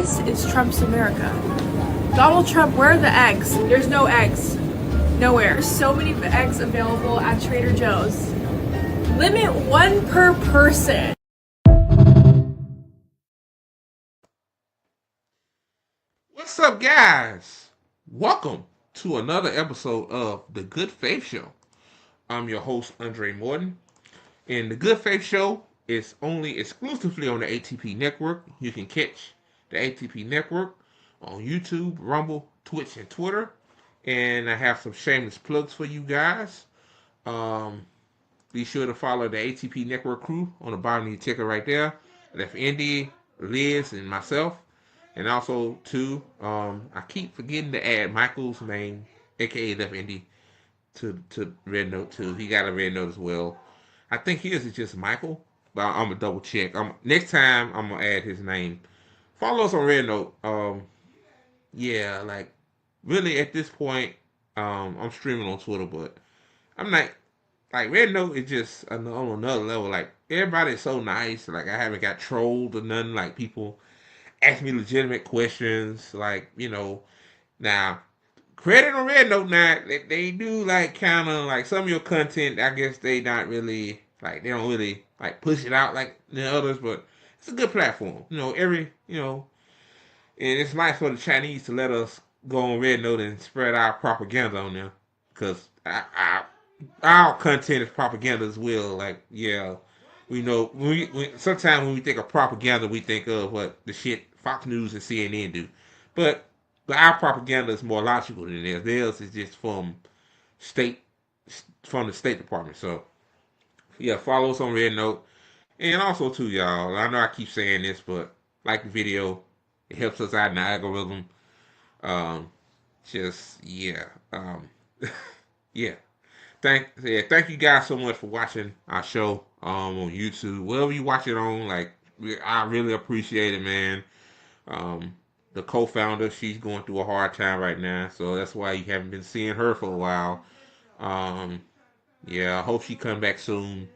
This is Trump's America. Donald Trump, where are the eggs? There's no eggs. Nowhere. There's so many eggs available at Trader Joe's. Limit one per person. What's up, guys? Welcome to another episode of The Good Faith Show. I'm your host, Andre Morton, and The Good Faith Show is only exclusively on the ATP Network. You can catch the ATP Network on YouTube, Rumble, Twitch, and Twitter. And I have some shameless plugs for you guys. Be sure to follow the ATP Network crew on the bottom of your ticker right there. Left Indy, Liz, and myself. And also, too, I keep forgetting to add Michael's name, aka Left Indy, to Red Note too. He got a Red Note as well. I think his is just Michael, but I'm gonna double check. Next time I'm gonna add his name. Follow us on Red Note. Yeah, like really at this point, I'm streaming on Twitter, but I'm not like Red Note is just on another level. Like everybody's so nice. Like I haven't got trolled or nothing. Like people ask me legitimate questions. Like now credit on Red Note. Now they do like kind of like some of your content. I guess they not really like they don't really like push it out like the others, but it's a good platform. And it's nice for the Chinese to let us go on Red Note and spread our propaganda on there, because our content is propaganda as well. Like, yeah, we know sometimes when we think of propaganda, we think of what the shit Fox News and CNN do, but our propaganda is more logical than theirs. Theirs is just from the State Department. So yeah, follow us on Red Note, and also too, y'all. I know I keep saying this, but like the video. It helps us out in the algorithm. Yeah. Yeah. Thank you guys so much for watching our show on YouTube. Wherever you watch it on, like I really appreciate it, man. The co-founder, she's going through a hard time right now, so that's why you haven't been seeing her for a while. Yeah, I hope she come back soon.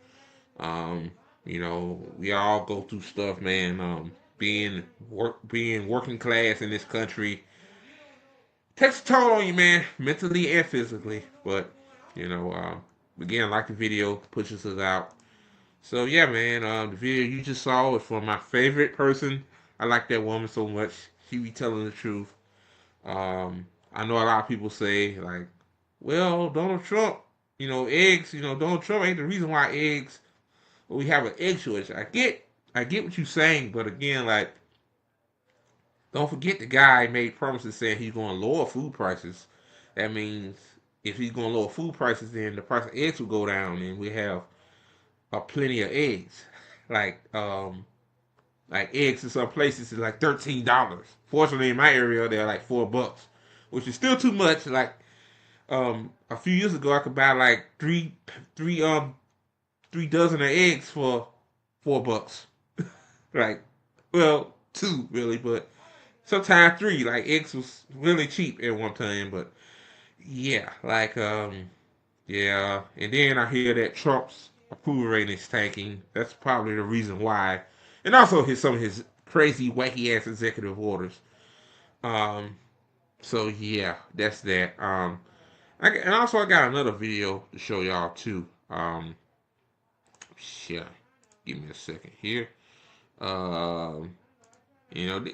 We all go through stuff, man. Being working class in this country takes a toll on you, man, mentally and physically. But again, like the video, pushes us out. So yeah, man, the video you just saw was from my favorite person. I like that woman so much. She be telling the truth. I know a lot of people say like, well, Donald Trump, eggs, Donald Trump ain't the reason why we have an egg shortage. I get what you're saying, but again, like, don't forget the guy made promises saying he's going to lower food prices. That means if he's going to lower food prices, then the price of eggs will go down, and we have plenty of eggs. Like eggs in some places is like $13. Fortunately, in my area, they're like $4, which is still too much. Like a few years ago, I could buy like three dozen of eggs for $4. Like, well, two really, but sometimes three. Like eggs was really cheap at one time, but yeah, like yeah. And then I hear that Trump's approval rating is tanking. That's probably the reason why, and also some of his crazy, wacky ass executive orders. So yeah, that's that. And also I got another video to show y'all too. Yeah, give me a second here.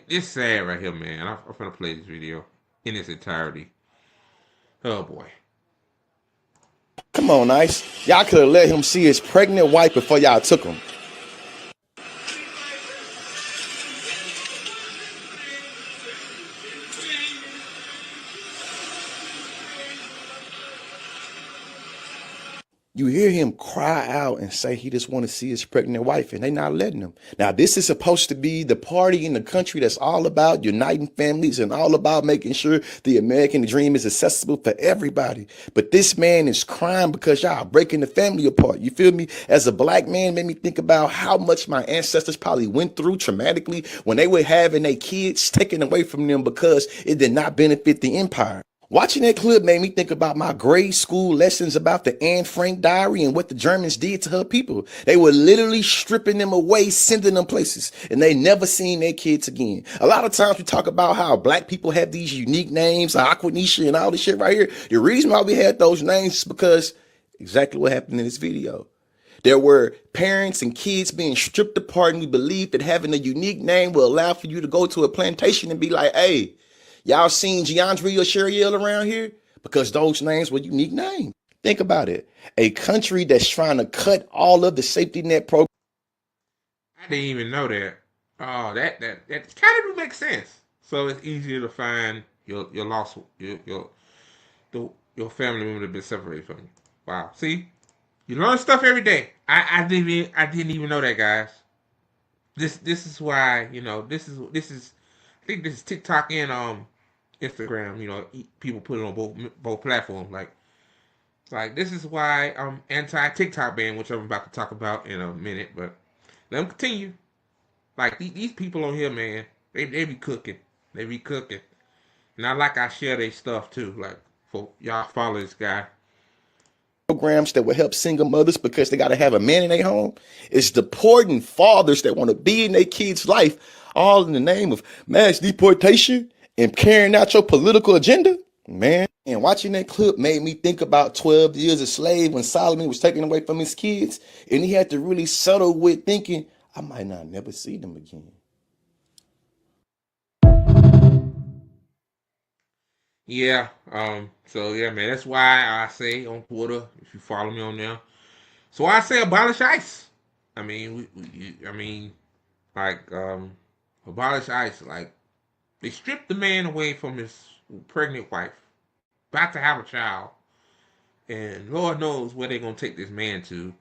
This sad right here, man. I'm gonna play this video in its entirety. Oh boy. Come on, Ice. Y'all could have let him see his pregnant wife before y'all took him. You hear him cry out and say he just want to see his pregnant wife, and they not letting him. Now, this is supposed to be the party in the country that's all about uniting families and all about making sure the American dream is accessible for everybody. But this man is crying because y'all breaking the family apart. You feel me? As a black man, made me think about how much my ancestors probably went through traumatically when they were having their kids taken away from them because it did not benefit the empire. Watching that clip made me think about my grade school lessons about the Anne Frank diary and what the Germans did to her people. They were literally stripping them away, sending them places, and they never seen their kids again. A lot of times we talk about how black people have these unique names, Aquanisha and all this shit right here. The reason why we had those names is because exactly what happened in this video. There were parents and kids being stripped apart, and we believed that having a unique name will allow for you to go to a plantation and be like, hey, y'all seen Geandre or Sheriel around here? Because those names were unique names. Think about it. A country that's trying to cut all of the safety net programs. I didn't even know that. Oh, that kind of makes sense. So it's easier to find your lost your family member that been separated from you. Wow. See, you learn stuff every day. I didn't even know that, guys. This is why, this is I think this is TikTok and Instagram. People put it on both platforms. Like this is why I'm anti TikTok ban, which I'm about to talk about in a minute. But let them continue. Like these people on here, man, they be cooking. They be cooking. And I share their stuff too. Like, for y'all follow this guy. Programs that will help single mothers because they got to have a man in their home. It's deporting fathers that want to be in their kids' life, all in the name of mass deportation and carrying out your political agenda. Man, and watching that clip made me think about 12 years a slave when Solomon was taken away from his kids, and he had to really settle with thinking, I might not never see them again. Yeah. So yeah, man. That's why I say on Twitter, if you follow me on there, so I say abolish ICE. I mean, like, abolish ICE. Like, they stripped the man away from his pregnant wife, about to have a child, and Lord knows where they're gonna take this man to,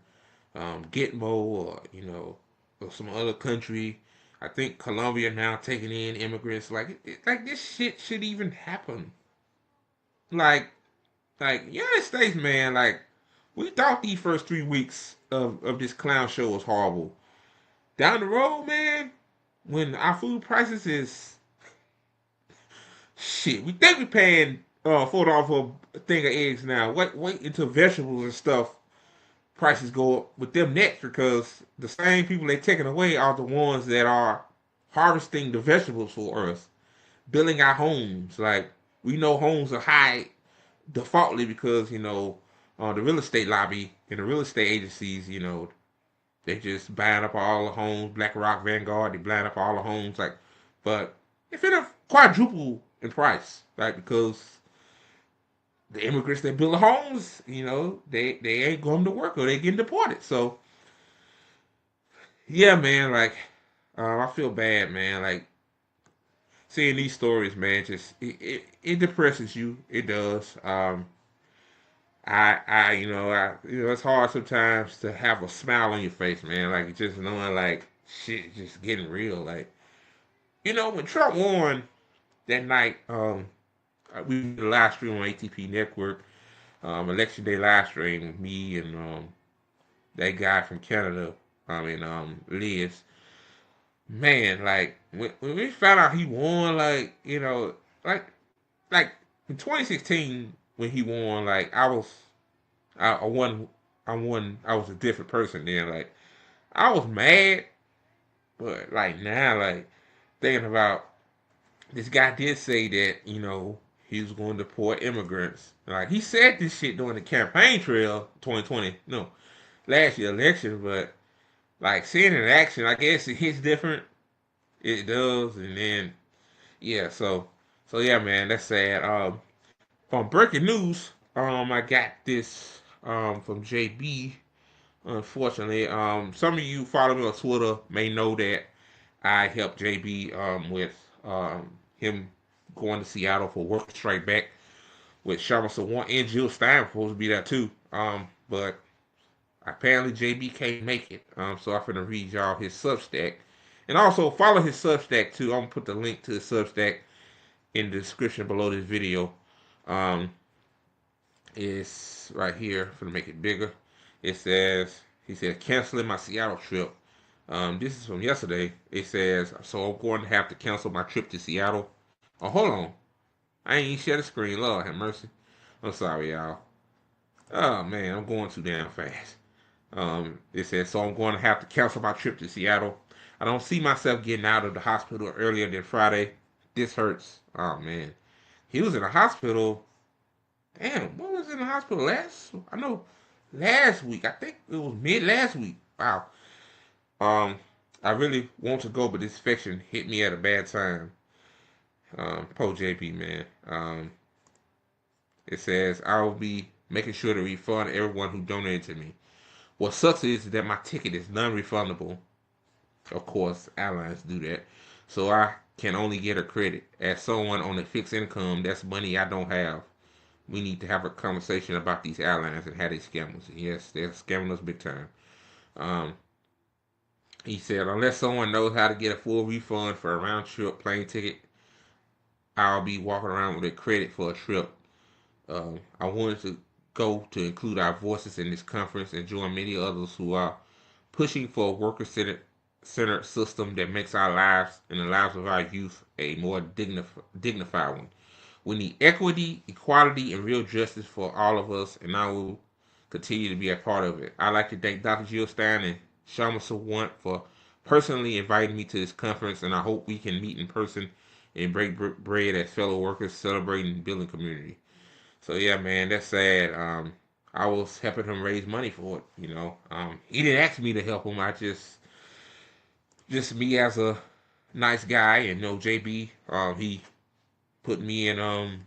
Gitmo, or or some other country. I think Colombia now taking in immigrants. Like this shit should even happen. Like, United States, man. Like, we thought these first 3 weeks of this clown show was horrible. Down the road, man, when our food prices is shit, we think we're paying $4 for a thing of eggs now. Wait until vegetables and stuff prices go up with them next, because the same people they taking away are the ones that are harvesting the vegetables for us, building our homes. Like, we know homes are high defaultly because the real estate lobby and the real estate agencies, they just buying up all the homes. BlackRock, Vanguard, they buying up all the homes. Like, but it finna quadruple in price, right? Because the immigrants that build the homes, they ain't going to work or they getting deported. So yeah, man, like, I feel bad, man. Like, seeing these stories, man, just it depresses you. It does. It's hard sometimes to have a smile on your face, man. Like, just knowing, like, shit just getting real. Like, when Trump won that night, we did a live stream on ATP Network, election day live stream with me and that guy from Canada, and Liz. Man, like, when we found out he won, like, like in 2016 when he won, like, I won, I was a different person then. Like, I was mad, but like now, like, thinking about, this guy did say that, he was going to deport immigrants. Like, he said this shit during the campaign trail 2020, no, last year election, but like, seeing it in action, I guess it hits different. It does, and then yeah, so yeah, man, that's sad. From breaking news, I got this from JB. Unfortunately, some of you follow me on Twitter may know that I helped JB with him going to Seattle for work straight back with Sharma Sawan and Jill Stein supposed to be there too. But apparently JB can't make it. So I'm gonna read y'all his Substack. And also follow his Substack too. I'm gonna put the link to his Substack in the description below this video. It's right here for to make it bigger. He said, canceling my Seattle trip. This is from yesterday. It says, so I'm going to have to cancel my trip to Seattle. Oh, hold on. I ain't even share the screen. Lord have mercy. I'm sorry, y'all. Oh man, I'm going too damn fast. It says, so I'm going to have to cancel my trip to Seattle. I don't see myself getting out of the hospital earlier than Friday. This hurts. Oh man, he was in the hospital. Damn, what was in the hospital last? I know last week. I think it was mid last week. Wow. Um, I really want to go, but this infection hit me at a bad time. Poor JP, man. It says I'll be making sure to refund everyone who donated to me. What sucks is that my ticket is non-refundable. Of course, airlines do that. So I can only get a credit. As someone on a fixed income, that's money I don't have. We need to have a conversation about these airlines and how they scam us. Yes, they're scamming us big time. Um, he said, unless someone knows how to get a full refund for a round trip plane ticket, I'll be walking around with a credit for a trip. I wanted to go to include our voices in this conference and join many others who are pushing for a worker-centered system that makes our lives and the lives of our youth a more dignified one. We need equity, equality, and real justice for all of us, and I will continue to be a part of it. I'd like to thank Dr. Jill Stein and Shama Sawant for personally inviting me to this conference, and I hope we can meet in person and break bread as fellow workers celebrating and building community. So yeah, man, that's sad. I was helping him raise money for it. He didn't ask me to help him. I just me as a nice guy, and JB, he put me and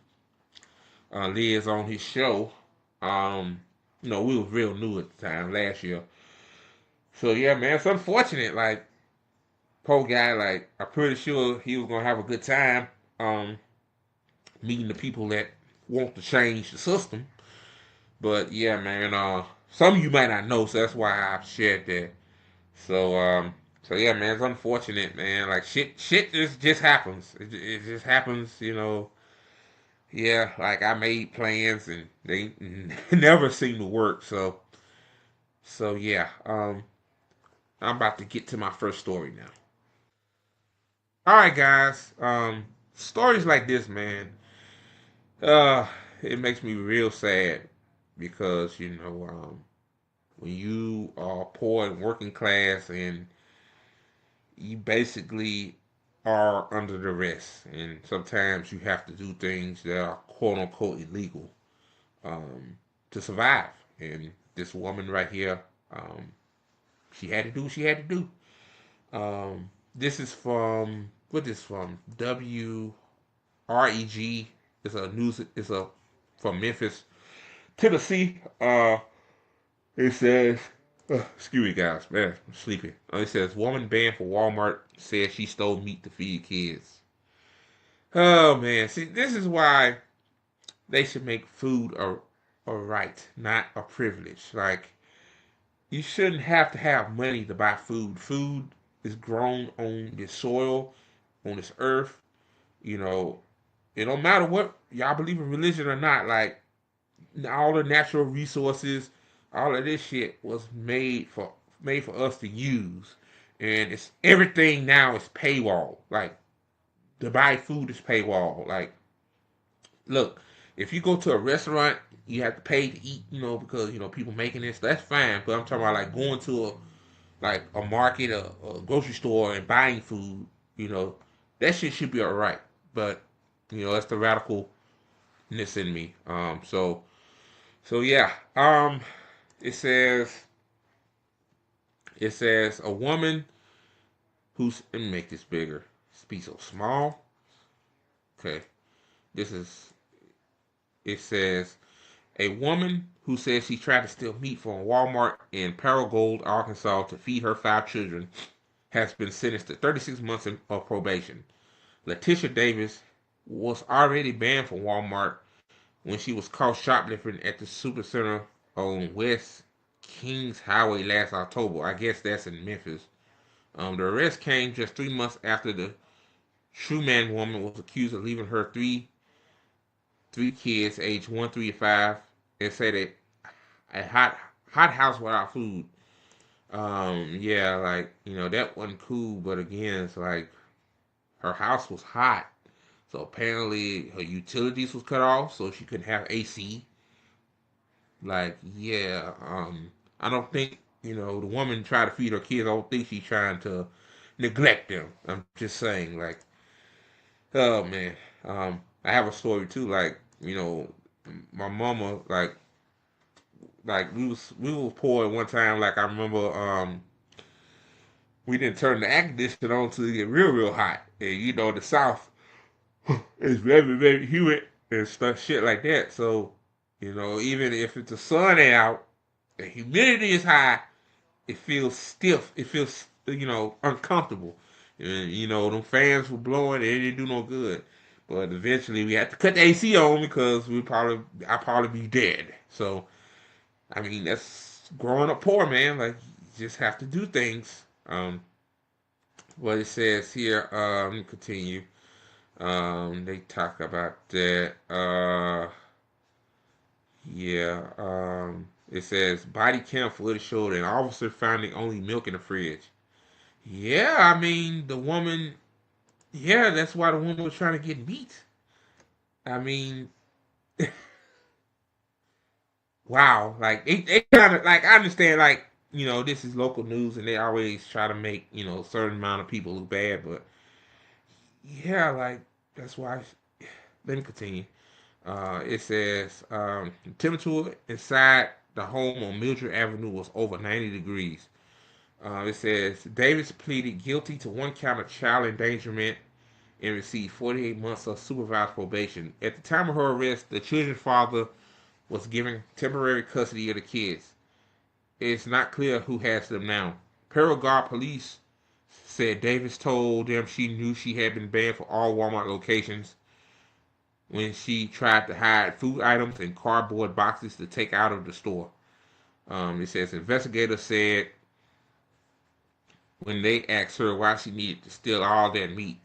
Liz on his show. We were real new at the time last year. So yeah, man, it's unfortunate. Like, poor guy. Like, I'm pretty sure he was gonna have a good time. Meeting the people that want to change the system. But yeah, man, some of you might not know, so that's why I shared that. So yeah, man, it's unfortunate, man. Like, shit just happens. It just happens. Yeah, like, I made plans and they never seem to work. So yeah, I'm about to get to my first story now. All right, guys. Stories like this, man. Uh, it makes me real sad because when you are poor and working class and you basically are under duress, and sometimes you have to do things that are quote unquote illegal to survive. And this woman right here, she had to do what she had to do. This is from what is from WREG. It's a from Memphis, Tennessee. It says, excuse me, guys, man, I'm sleepy. It says, woman banned for Walmart says she stole meat to feed kids. Oh man, see, this is why they should make food a right, not a privilege. Like, you shouldn't have to have money to buy food. Food is grown on this soil, on this earth. You know, it don't matter what y'all believe in religion or not. Like, all the natural resources, all of this shit was made for us to use, and it's everything now is paywall. Like, to buy food is paywall. Like, look, if you go to a restaurant, you have to pay to eat, because people making this. That's fine, but I'm talking about like going to a market, a grocery store, and buying food. You know, that shit should be alright. But that's the radicalness in me. So yeah. It says a woman who's, let me make this bigger. This be so small. Okay. It says a woman who says she tried to steal meat from Walmart in Paragould, Arkansas to feed her 5 children has been sentenced to 36 months of probation. Letitia Davis was already banned from Walmart when she was caught shoplifting at the Supercenter on West Kings Highway last October. I guess that's in Memphis. The arrest came just 3 months after the Truman woman was accused of leaving her three kids, aged 1, 3, and 5, and said that a hot house without food. Yeah, like that wasn't cool. But again, it's like her house was hot, So apparently her utilities was cut off, so she couldn't have AC. Like, yeah, I don't think, the woman tried to feed her kids. I don't think she's trying to neglect them. I'm just saying, like, oh man. I have a story too. Like, my mama, like we was poor at one time. Like I remember, we didn't turn the air conditioner on till it get real hot. And the South is very humid and stuff, shit like that. So, even if it's the sun ain't out, the humidity is high, it feels stiff. It feels, uncomfortable. And, them fans were blowing, and it didn't do no good. But eventually we had to cut the AC on because I'd probably be dead. So, I mean, that's growing up poor, man. Like, you just have to do things. What it says here, let me continue. They talk about that. Yeah. It says body cam footage showed an officer finding only milk in the fridge. Yeah, I mean the woman. Yeah, that's why the woman was trying to get meat. I mean, wow. Like they kind of like I understand like this is local news and they always try to make a certain amount of people look bad, but yeah, like that's why. Let me continue. It says temperature inside the home on Mildred Avenue was over 90 degrees. It says Davis pleaded guilty to one count of child endangerment and received 48 months of supervised probation. At the time of her arrest, the children's father was given temporary custody of the kids. It's not clear who has them now. Paraguay police said Davis told them she knew she had been banned for all Walmart locations when she tried to hide food items in cardboard boxes to take out of the store. It says investigators said when they asked her why she needed to steal all that meat,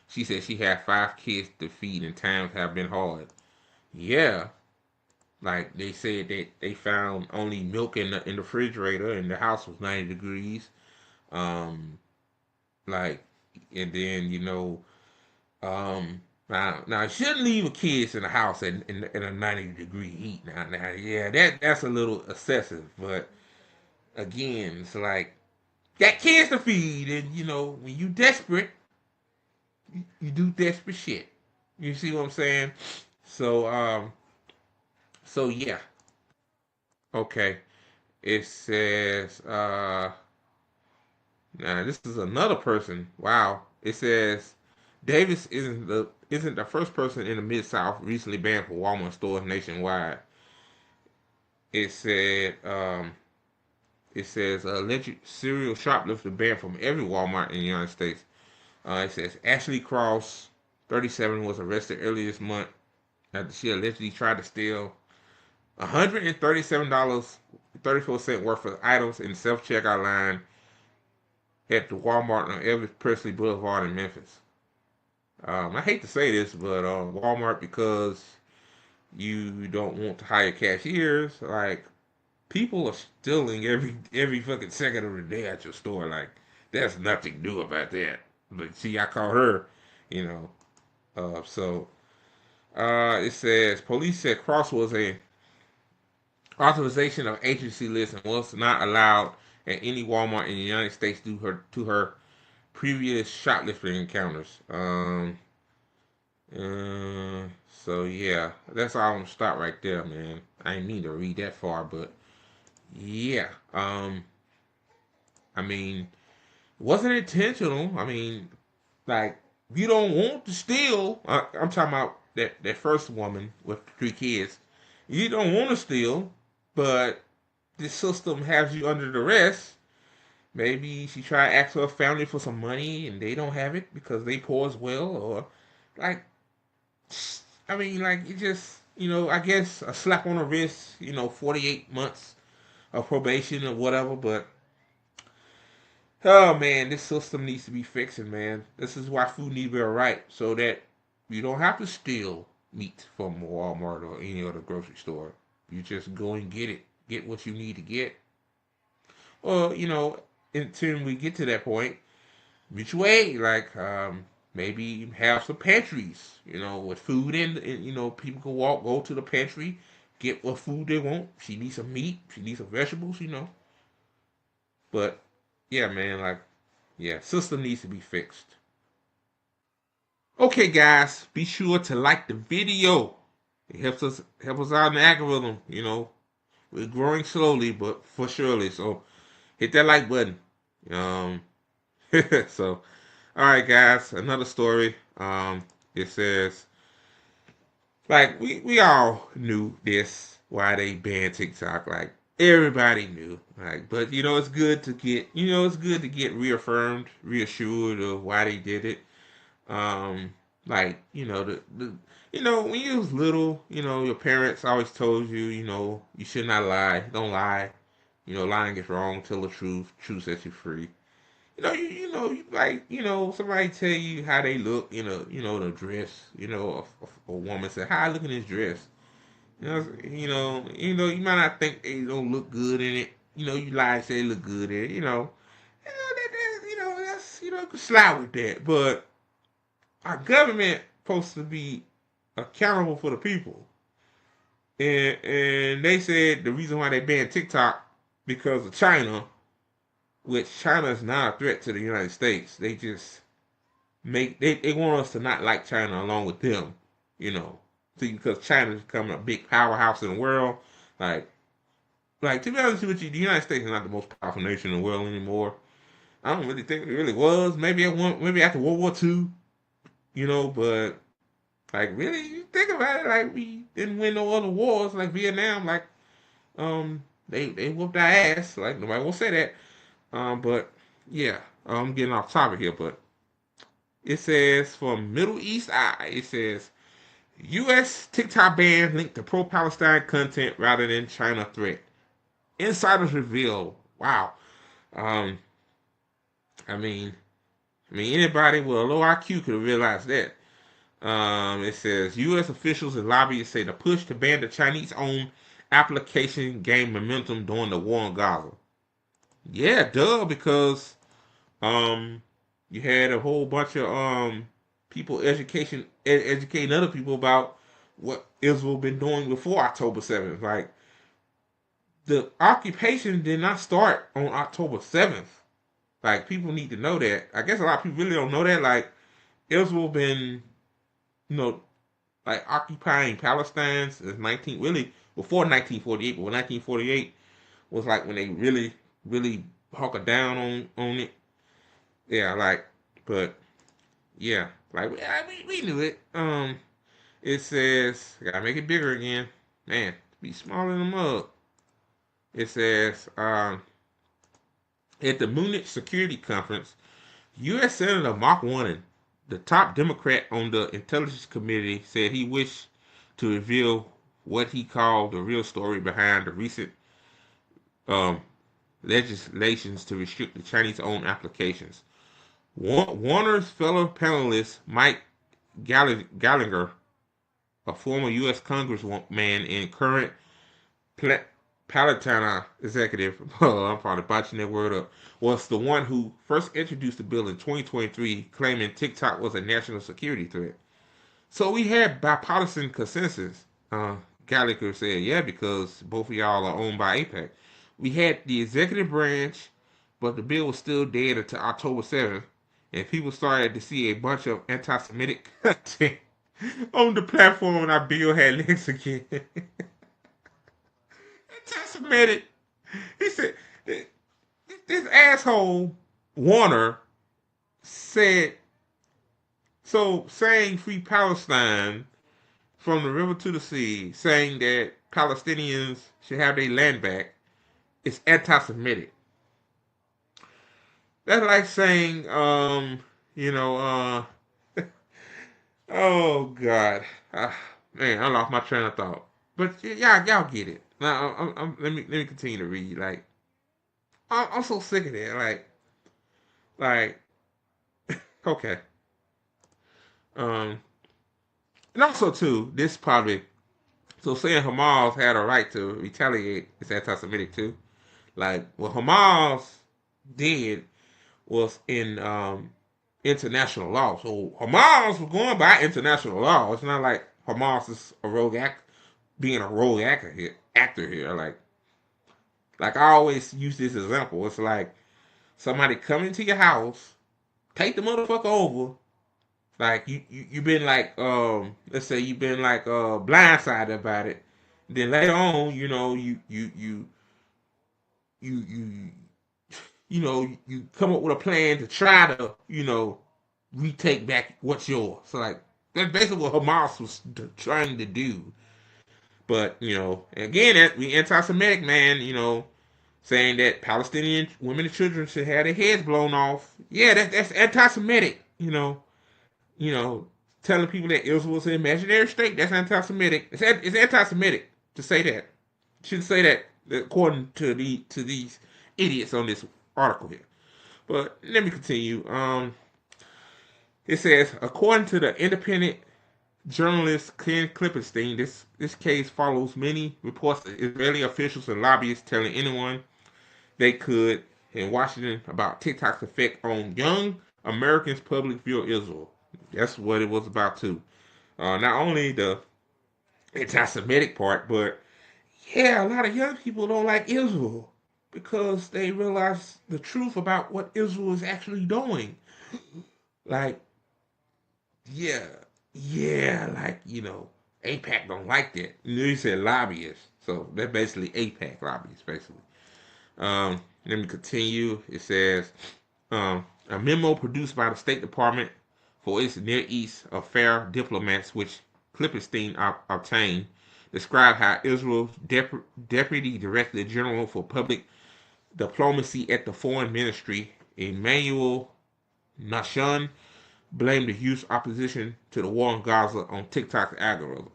she said she had 5 kids to feed and times have been hard. Yeah, like they said that they found only milk in the refrigerator and the house was 90 degrees. Um, like, and then now you shouldn't leave a kids in the house in a 90-degree heat. Now, yeah, that's a little excessive. But again, it's like got kids to feed, and when you desperate, you do desperate shit. You see what I'm saying? So so yeah, okay. It says now this is another person. Wow. It says Davis isn't the first person in the Mid South recently banned for Walmart stores nationwide. It said it says alleged serial shoplifter banned from every Walmart in the United States. It says Ashley Cross, 37, was arrested earlier this month after she allegedly tried to steal $137.34 worth of items in self-checkout line at the Walmart on Elvis Presley Boulevard in Memphis. I hate to say this, but Walmart, because you don't want to hire cashiers, like people are stealing every fucking second of the day at your store. Like there's nothing new about that. But see, I call her, you know. It says police said Cross was a authorization of agency list and was not allowed at any Walmart in the United States due to her previous shoplifting encounters. So yeah, that's all I'm gonna stop right there, man. I didn't mean to read that far, but yeah. I mean, it wasn't intentional. I mean, like you don't want to steal. I'm talking about that first woman with the 3 kids. You don't want to steal, but the system has you under duress. Maybe she tried to ask her family for some money and they don't have it because they poor as well, or like, I mean, like it just, I guess a slap on the wrist, 48 months of probation or whatever. But oh man, this system needs to be fixing, man. This is why food needs to be right, so that you don't have to steal meat from Walmart or any other grocery store. You just go and get what you need to get. Or until we get to that point, mutual aid, like maybe have some pantries, with food and people can go to the pantry, get what food they want. She needs some meat, she needs some vegetables. But yeah, man, like, yeah, system needs to be fixed. Okay, guys, be sure to like the video. It helps us out in the algorithm. We're growing slowly, but for surely. So hit that like button. Um, so all right, guys, another story. It says, like, we all knew this why they banned TikTok. Like, everybody knew. Like, but it's good to get reaffirmed, reassured of why they did it. Like, when you was little, your parents always told you, you should not lie. Don't lie. Lying is wrong. Tell the truth. Truth sets you free. Somebody tell you how they look, the dress, a woman said, "How I look in this dress?" You might not think they don't look good in it. You lie and say they look good in it. You can slide with that. But our government supposed to be accountable for the people, and they said the reason why they banned TikTok because of China, which China is not a threat to the United States. They just they want us to not like China along with them, you know. See, because China is becoming a big powerhouse in the world. Like, to be honest with you, the United States is not the most powerful nation in the world anymore. I don't really think it really was. Maybe after World War II, but like, really, you think about it, like, we didn't win no other wars like Vietnam. Like, they whooped our ass. Like, nobody will say that. But yeah, I'm getting off topic here, but it says from Middle East Eye, it says U.S. TikTok ban linked to pro-Palestine content rather than China threat. Insiders reveal. Wow. Um, I mean, anybody with a low IQ could have realized that. It says U.S. officials and lobbyists say the push to ban the Chinese-owned application gained momentum during the war in Gaza. Yeah, duh, because um, you had a whole bunch of people educating other people about what Israel been doing before October 7th. Like, the occupation did not start on October 7th. Like, people need to know that. I guess a lot of people really don't know that. Like, Israel been, you know, like, occupying Palestine since 19 really before 1948, but when 1948 was like when they really really hunkered down on it. Yeah, like, but yeah, like, we knew it. It says, I gotta make it bigger again, man. Be smaller than a mug. It says, at the Munich Security Conference, U.S. Senator Mark Warren, the top Democrat on the Intelligence Committee, said he wished to reveal what he called the real story behind the recent um, legislations to restrict the Chinese-owned applications. Warner's fellow panelist Mike Gallagher, a former U.S. congressman and current Palatine executive, oh, I'm probably botching that word up, was the one who first introduced the bill in 2023, claiming TikTok was a national security threat. So we had bipartisan consensus. Gallagher said, yeah, because both of y'all are owned by APEC. We had the executive branch, but the bill was still dead until October 7th, and people started to see a bunch of anti-Semitic content on the platform, and our bill had links again. Anti-Semitic. He said, this asshole Warner said, so saying free Palestine from the river to the sea, saying that Palestinians should have their land back, is anti-Semitic. That's like saying, you know, oh God, man, I lost my train of thought. But y'all get it. Now, let me continue to read. Like, I'm so sick of that. Like, okay. Um, and also too, this probably so saying Hamas had a right to retaliate is anti-Semitic too. Like, what Hamas did was in international law. So Hamas was going by international law. It's not like Hamas is a being a rogue actor here. Like I always use this example. It's like somebody come into your house, take the motherfucker over. Like you been like let's say you've been like blindsided about it. Then later on, you you come up with a plan to try to retake back what's yours. So like that's basically what Hamas was trying to do. But again, that we anti-Semitic man, saying that Palestinian women and children should have their heads blown off. Yeah, that's anti-Semitic. You know, telling people that Israel is an imaginary state. That's anti-Semitic. It's anti-Semitic to say that. Should say that according to these idiots on this article here. But let me continue. It says, according to the independent journalist Ken Klippenstein, this case follows many reports of Israeli officials and lobbyists telling anyone they could in Washington about TikTok's effect on young Americans' public view of Israel. That's what it was about too. Not only the anti-Semitic part, but yeah, a lot of young people don't like Israel because they realize the truth about what Israel is actually doing. Like, yeah, yeah, like, APAC don't like that. You said lobbyists. So they're basically APAC lobbyists, basically. Let me continue. It says, a memo produced by the State Department for its Near East affair diplomats, which Klippenstein obtained, described how Israel's Deputy Director General for Public Diplomacy at the Foreign Ministry, Emmanuel Nahshon, blamed the huge opposition to the war in Gaza on TikTok's algorithm.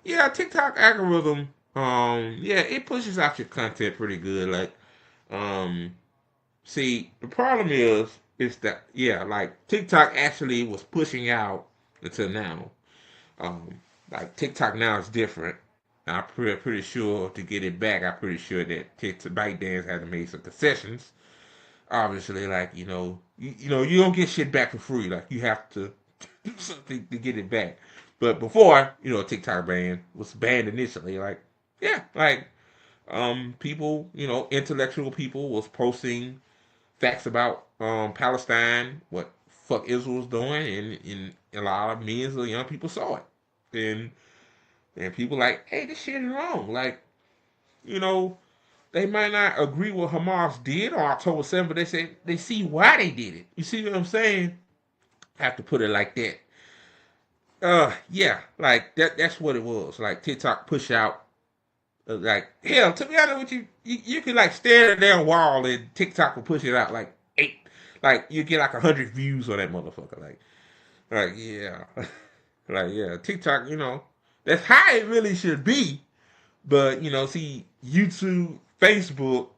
Yeah, TikTok algorithm, yeah, it pushes out your content pretty good. Like, see, the problem is that, yeah, like TikTok actually was pushing out until now. Like TikTok now is different. I'm pretty sure to get it back, I'm pretty sure that TikTok ByteDance has made some concessions. Obviously, like you don't get shit back for free. Like you have to do something to get it back. But before, TikTok was banned initially. Like, yeah, like people, intellectual people was posting facts about Palestine, what fuck Israel was doing, and a lot of millions of young people saw it. And people like, hey, this shit is wrong. Like, they might not agree with Hamas did on October 7th, but they say they see why they did it. You see what I'm saying? I have to put it like that. Yeah, like that's what it was. Like TikTok push out, like, hell, to be honest with you, you can like stare at a damn wall and TikTok will push it out like 8. Like you get like 100 views on that motherfucker. Like yeah. Like yeah, TikTok, that's how it really should be. But see, YouTube, Facebook,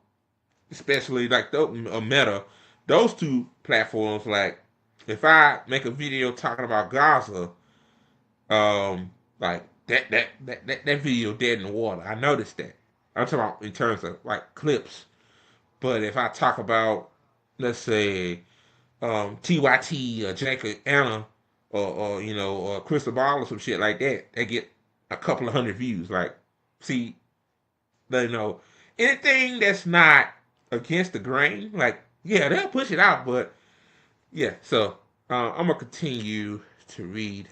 especially like the Meta, those two platforms, like if I make a video talking about Gaza, like that video dead in the water. I noticed that. I'm talking about in terms of like clips. But if I talk about, let's say, TYT or Jacob Anna or Crystal Ball or some shit like that, they get a couple of hundred views. Like, see, anything that's not against the grain, like, yeah, they'll push it out. But yeah, so I'm gonna continue to read.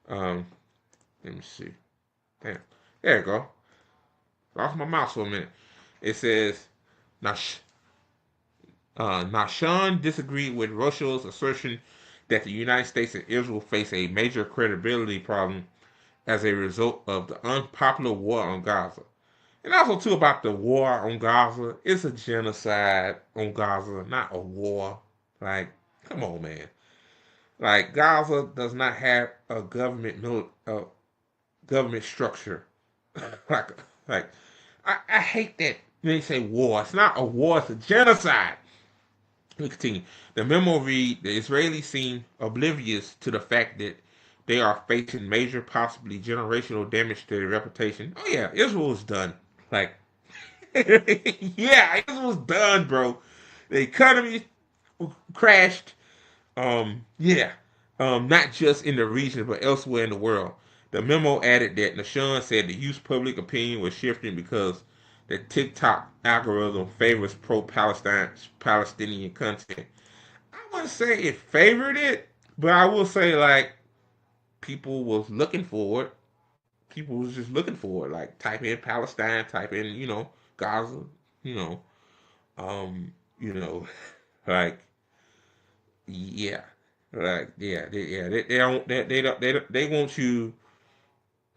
Let me see. Damn, there you go. Lost my mouse for a minute. It says, Nahshon disagreed with Russia's assertion that the United States and Israel face a major credibility problem as a result of the unpopular war on Gaza. And also, too, about the war on Gaza. It's a genocide on Gaza, not a war. Like, come on, man. Like, Gaza does not have a government structure. like, I hate that they say war. It's not a war, it's a genocide. Let me continue. The memo read, the Israelis seem oblivious to the fact that they are facing major, possibly generational damage to their reputation. Oh yeah, Israel is done. Like, yeah, Israel's done, bro. The economy crashed. Yeah, not just in the region but elsewhere in the world. The memo added that Nashawn said the youth public opinion was shifting because the TikTok algorithm favors Palestinian content. I wouldn't say it favored it, but I will say like people was looking for it. People was just looking for it. Like type in Palestine, type in Gaza, you know, you know, like yeah, like they don't they want you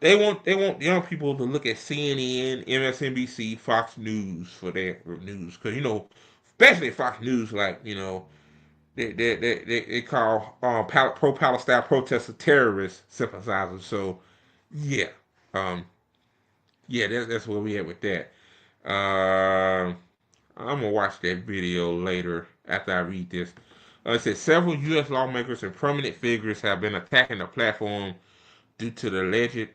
they want young people to look at CNN, MSNBC, Fox News for their news because especially Fox News like they call pro Palestine protesters terrorist sympathizers. So yeah, um, yeah, that's where we at with that. Uh, I'm gonna watch that video later after I read this. It says several U.S. lawmakers and prominent figures have been attacking the platform due to the alleged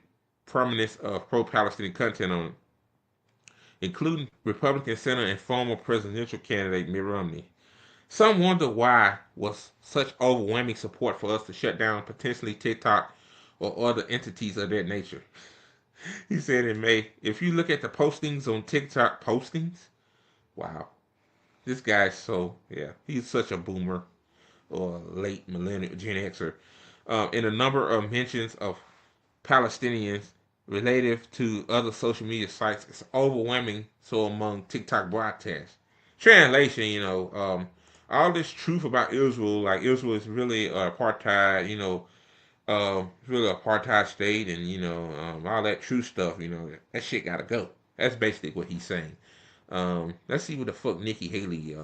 prominence of pro-Palestinian content on it, including Republican Senator and former presidential candidate Mitt Romney. Some wonder why was such overwhelming support for us to shut down potentially TikTok or other entities of that nature. He said in May, if you look at the postings on TikTok postings, wow, this guy's he's such a boomer or late millennial Gen Xer. In a number of mentions of Palestinians relative to other social media sites, it's overwhelming. So among TikTok broadcasts, translation, all this truth about Israel, like Israel is really apartheid, really apartheid state, and all that true stuff, that shit gotta go. That's basically what he's saying. Let's see what the fuck Nikki Haley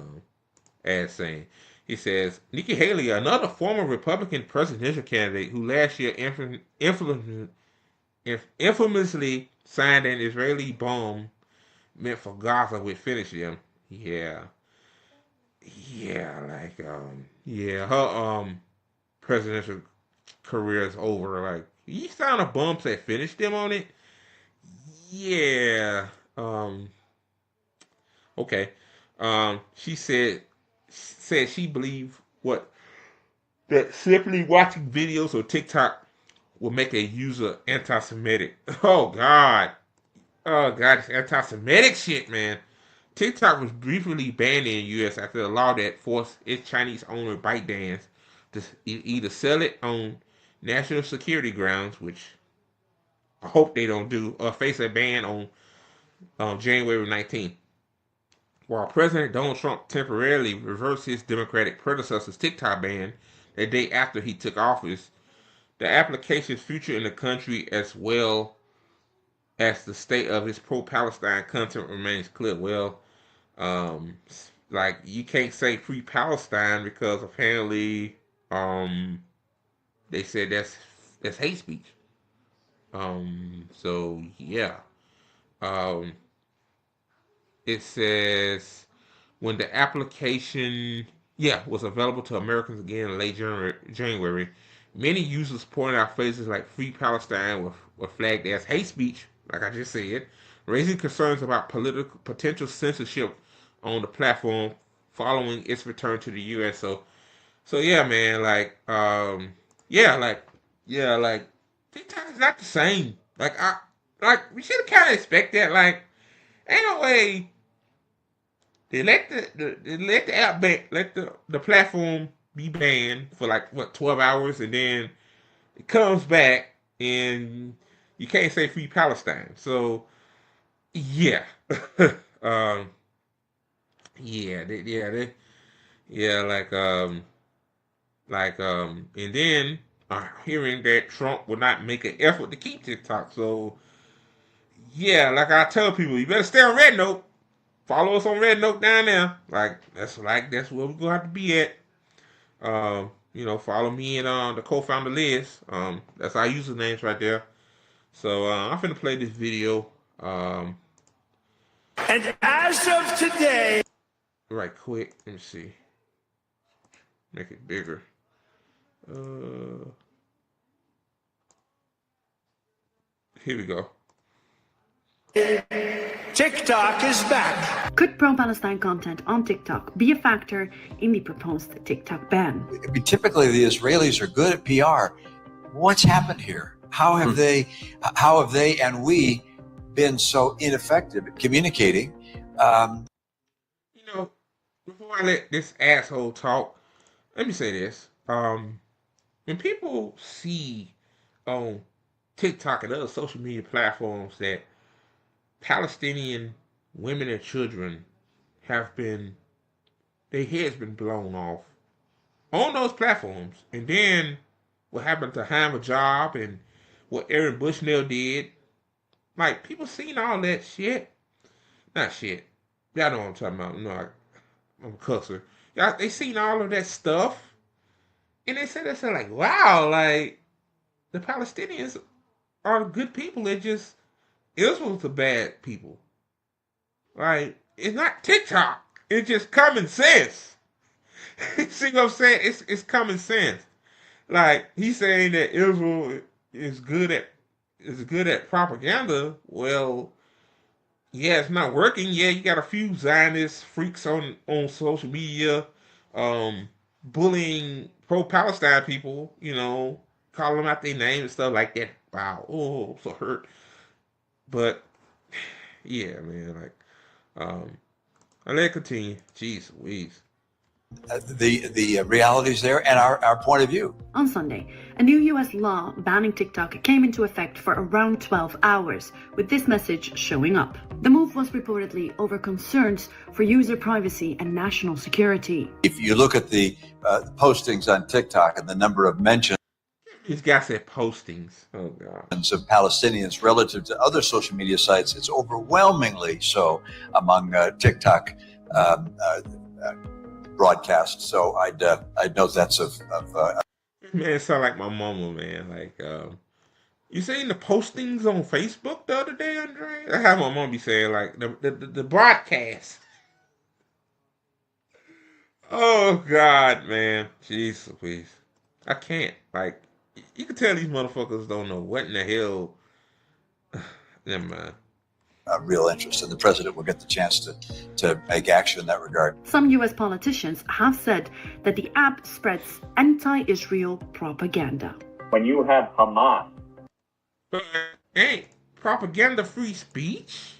as saying. He says Nikki Haley, another former Republican presidential candidate who last year infamously signed an Israeli bomb meant for Gaza, would finish them. Yeah, yeah, her presidential career is over. Like you signed a bomb that finished them on it. Yeah. Okay. She said she believed what that simply watching videos or TikTok will make a user anti-Semitic. Oh God. Oh God, it's anti-Semitic shit, man. TikTok was briefly banned in the U.S. after a law that forced its Chinese owner ByteDance to either sell it on national security grounds, which I hope they don't do, or face a ban on January 19th. While President Donald Trump temporarily reversed his Democratic predecessor's TikTok ban the day after he took office, the application's future in the country as well as the state of its pro-Palestine content remains clear. Well, um, like you can't say free Palestine because apparently they said that's hate speech. So yeah. Um, it says when the application was available to Americans again in late January, many users pointed out phrases like "Free Palestine" were flagged as hate speech, like I just said, raising concerns about political potential censorship on the platform following its return to the U.S. So yeah, man, like TikTok is not the same. We should kind of expect that. Like, ain't no way they let the app let the platform be banned for like what 12 hours, and then it comes back and you can't say free Palestine. So yeah, um, yeah, and then hearing that Trump will not make an effort to keep TikTok. So yeah, like I tell people, you better stay on Red Note. Follow us on Red Note down there. That's where we're gonna have to be at. Follow me and the co-founder Liz. That's our usernames right there. So I'm finna play this video. And as of today, right quick. Let me see. Make it bigger. Here we go. TikTok is back. Could pro-Palestine content on TikTok be a factor in the proposed TikTok ban? Typically, the Israelis are good at PR. What's happened here? How have they and we been so ineffective at communicating? You know, before I let this asshole talk, let me say this. When people see on TikTok and other social media platforms that Palestinian women and children have been, their heads been blown off on those platforms, and then what happened to Hammer Job and what Aaron Bushnell did, like people seen all that shit. Not shit. Y'all know what I'm talking about. You know, I'm a cusser. Y'all, they seen all of that stuff, and they said like, wow, like the Palestinians are good people. It just Israel's the bad people. Like it's not TikTok. It's just common sense. See what I'm saying? It's common sense. Like he's saying that Israel is good at propaganda. Well, yeah, it's not working. Yeah, you got a few Zionist freaks on social media, bullying pro-Palestine people. You know, calling them out their name and stuff like that. Wow, oh, so hurt. But yeah, man, like, I let it continue. Jeez Louise. The realities there and our point of view. On Sunday, a new US law banning TikTok came into effect for around 12 hours, with this message showing up. The move was reportedly over concerns for user privacy and national security. If you look at the postings on TikTok and the number of mentions This guy said postings. Oh God. of Palestinians relative to other social media sites, it's overwhelmingly so among TikTok broadcasts. So I'd note that's of Man, it sound like my mama, man. Like, you seen the postings on Facebook the other day, Andre? I have my mom be saying like the broadcast. Oh God, man, jeez, please, I can't. Like, you can tell these motherfuckers don't know what in the hell. Never mind. real interest, and the president will get the chance to make action in that regard. Some US politicians have said that the app spreads anti-Israel propaganda. When you have Hamas, But ain't propaganda free speech?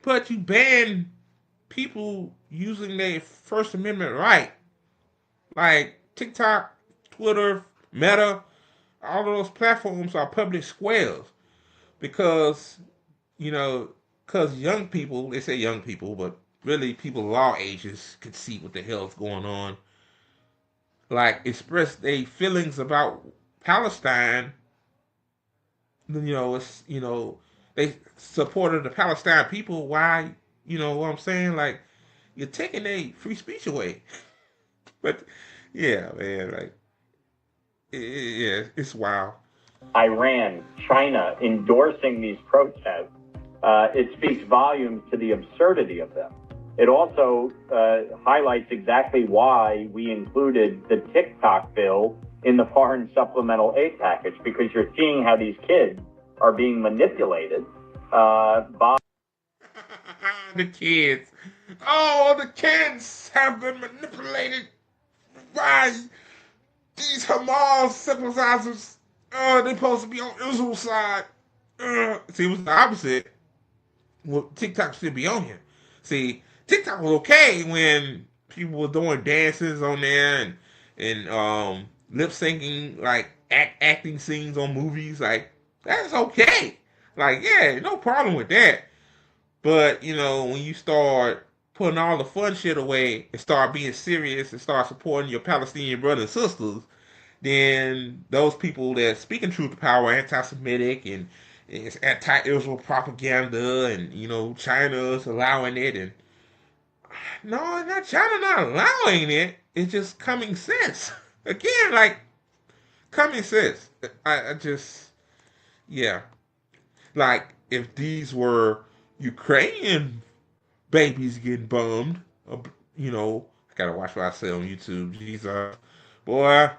But you ban people using their First Amendment right. Like TikTok, Twitter, Meta, all of those platforms are public squares. Because, because young people, they say young people, but really people of all ages can see what the hell's going on. Like, express their feelings about Palestine. They supported the Palestine people. Why, what I'm saying? Like, you're taking their free speech away. But, yeah, man, like, yeah, it's wild. Iran, China endorsing these protests, it speaks volumes to the absurdity of them. It also highlights exactly why we included the TikTok bill in the foreign supplemental aid package, because you're seeing how these kids are being manipulated by the kids. Oh, the kids have been manipulated by these Hamas sympathizers. They're supposed to be on Israel's side. See, it was the opposite. Well, TikTok should be on here. See, TikTok was okay when people were doing dances on there and lip syncing, like acting scenes on movies. Like, that's okay. Like, yeah, no problem with that. But, when you start putting all the fun shit away and start being serious and start supporting your Palestinian brothers and sisters, then those people that speaking truth to power are anti-Semitic and it's anti-Israel propaganda, and China's allowing it, and no, not China not allowing it. It's just common sense. Again, like common sense. I just, yeah, like if these were Ukrainian babies getting bummed, I gotta watch what I say on YouTube. Jesus, boy,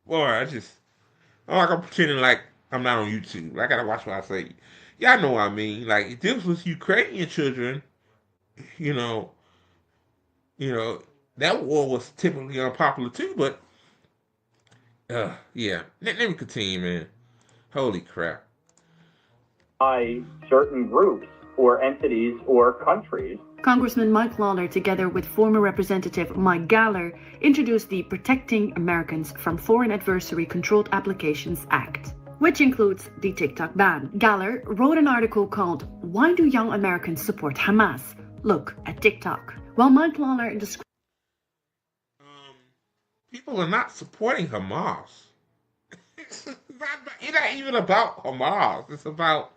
I'm pretending like I'm not on YouTube. I gotta watch what I say. Y'all know what I mean. Like, if this was Ukrainian children you know, you know, that war was typically unpopular too, but yeah. Let me continue, man. Holy crap. By certain groups or entities or countries. Congressman Mike Lawler, together with former Representative Mike Galler, introduced the Protecting Americans from Foreign Adversary Controlled Applications Act, which includes the TikTok ban. Galler wrote an article called "Why Do Young Americans Support Hamas? Look at TikTok." While Mike Lawler described People are not supporting Hamas. It's not even about Hamas. It's about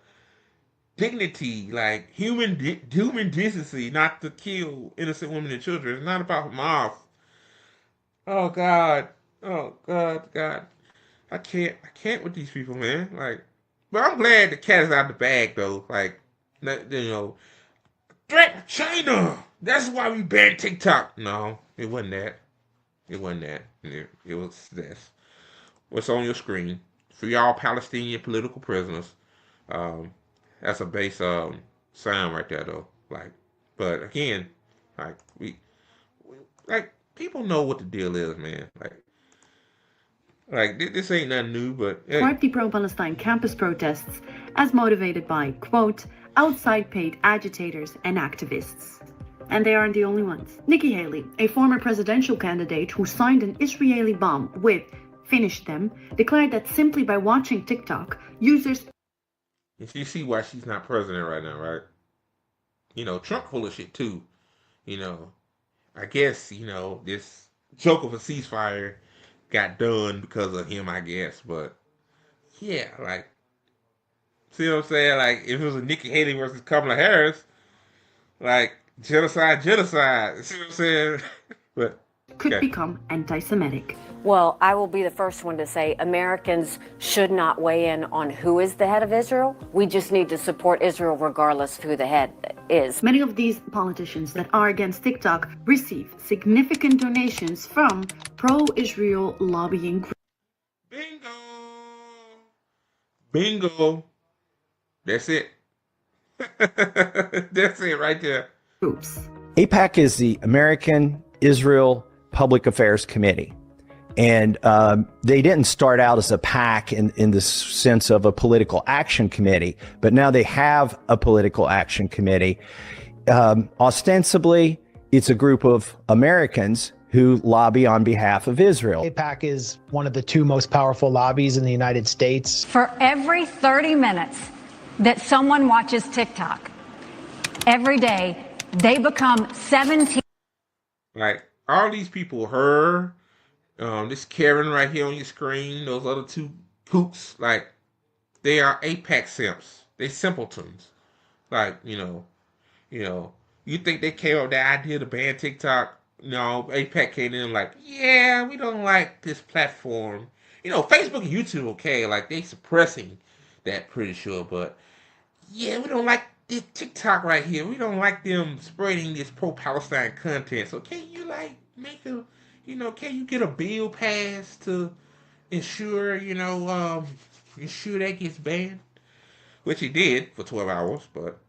dignity, like human decency, not to kill innocent women and children. It's not about Hamas. Oh God, oh God. I can't with these people, man. Like, but I'm glad the cat is out of the bag, though. Like, threat China. That's why we banned TikTok. No, it wasn't that. It wasn't that. It was this. What's on your screen? Free all Palestinian political prisoners. Um, that's a base sound right there, though. Like, but again, like we like people know what the deal is, man. Like this ain't nothing new, but hey. the pro-Palestine campus protests as motivated by, quote, outside paid agitators and activists. And they aren't the only ones. Nikki Haley, a former presidential candidate who signed an Israeli bomb with "Finish Them," declared that simply by watching TikTok, users... You see why she's not president right now, right? Trump full of shit too. I guess, this joke of a ceasefire got done because of him, I guess. But yeah, like, see what I'm saying? Like, if it was a Nikki Haley versus Kamala Harris, like, genocide. See what I'm saying? But could become anti-Semitic. Well, I will be the first one to say Americans should not weigh in on who is the head of Israel. We just need to support Israel regardless of who the head is. Many of these politicians that are against TikTok receive significant donations from pro-Israel lobbying groups. Bingo. That's it. That's it right there. AIPAC is the American Israel Public Affairs Committee. And they didn't start out as a PAC in the sense of a political action committee, but now they have a political action committee. Ostensibly, it's a group of Americans who lobby on behalf of Israel. AIPAC is one of the two most powerful lobbies in the United States. For every 30 minutes that someone watches TikTok, every day, they become 17. Like, all these people, this Karen right here on your screen, those other two poops, like, they are AIPAC simps. They simpletons. Like, you think they came up with the idea to ban TikTok? No, AIPAC came in like, yeah, we don't like this platform. Facebook and YouTube, okay, like, they suppressing that, pretty sure, but yeah, we don't like this TikTok right here. We don't like them spreading this pro-Palestine content. So can you, like, make a... can you get a bill passed to ensure, ensure that gets banned? Which he did for 12 hours, but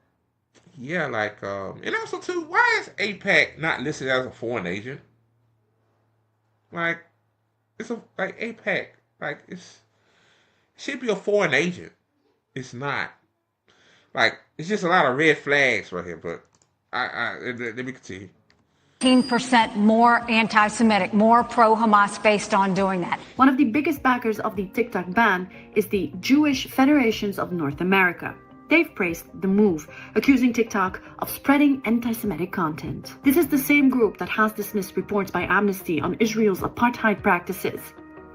yeah, like, and also too, why is AIPAC not listed as a foreign agent? Like, AIPAC, like, it should be a foreign agent. It's not. Like, it's just a lot of red flags right here, but let me continue. 15% more anti-Semitic, more pro-Hamas based on doing that. One of the biggest backers of the TikTok ban is the Jewish Federations of North America. They've praised the move, accusing TikTok of spreading anti-Semitic content. This is the same group that has dismissed reports by Amnesty on Israel's apartheid practices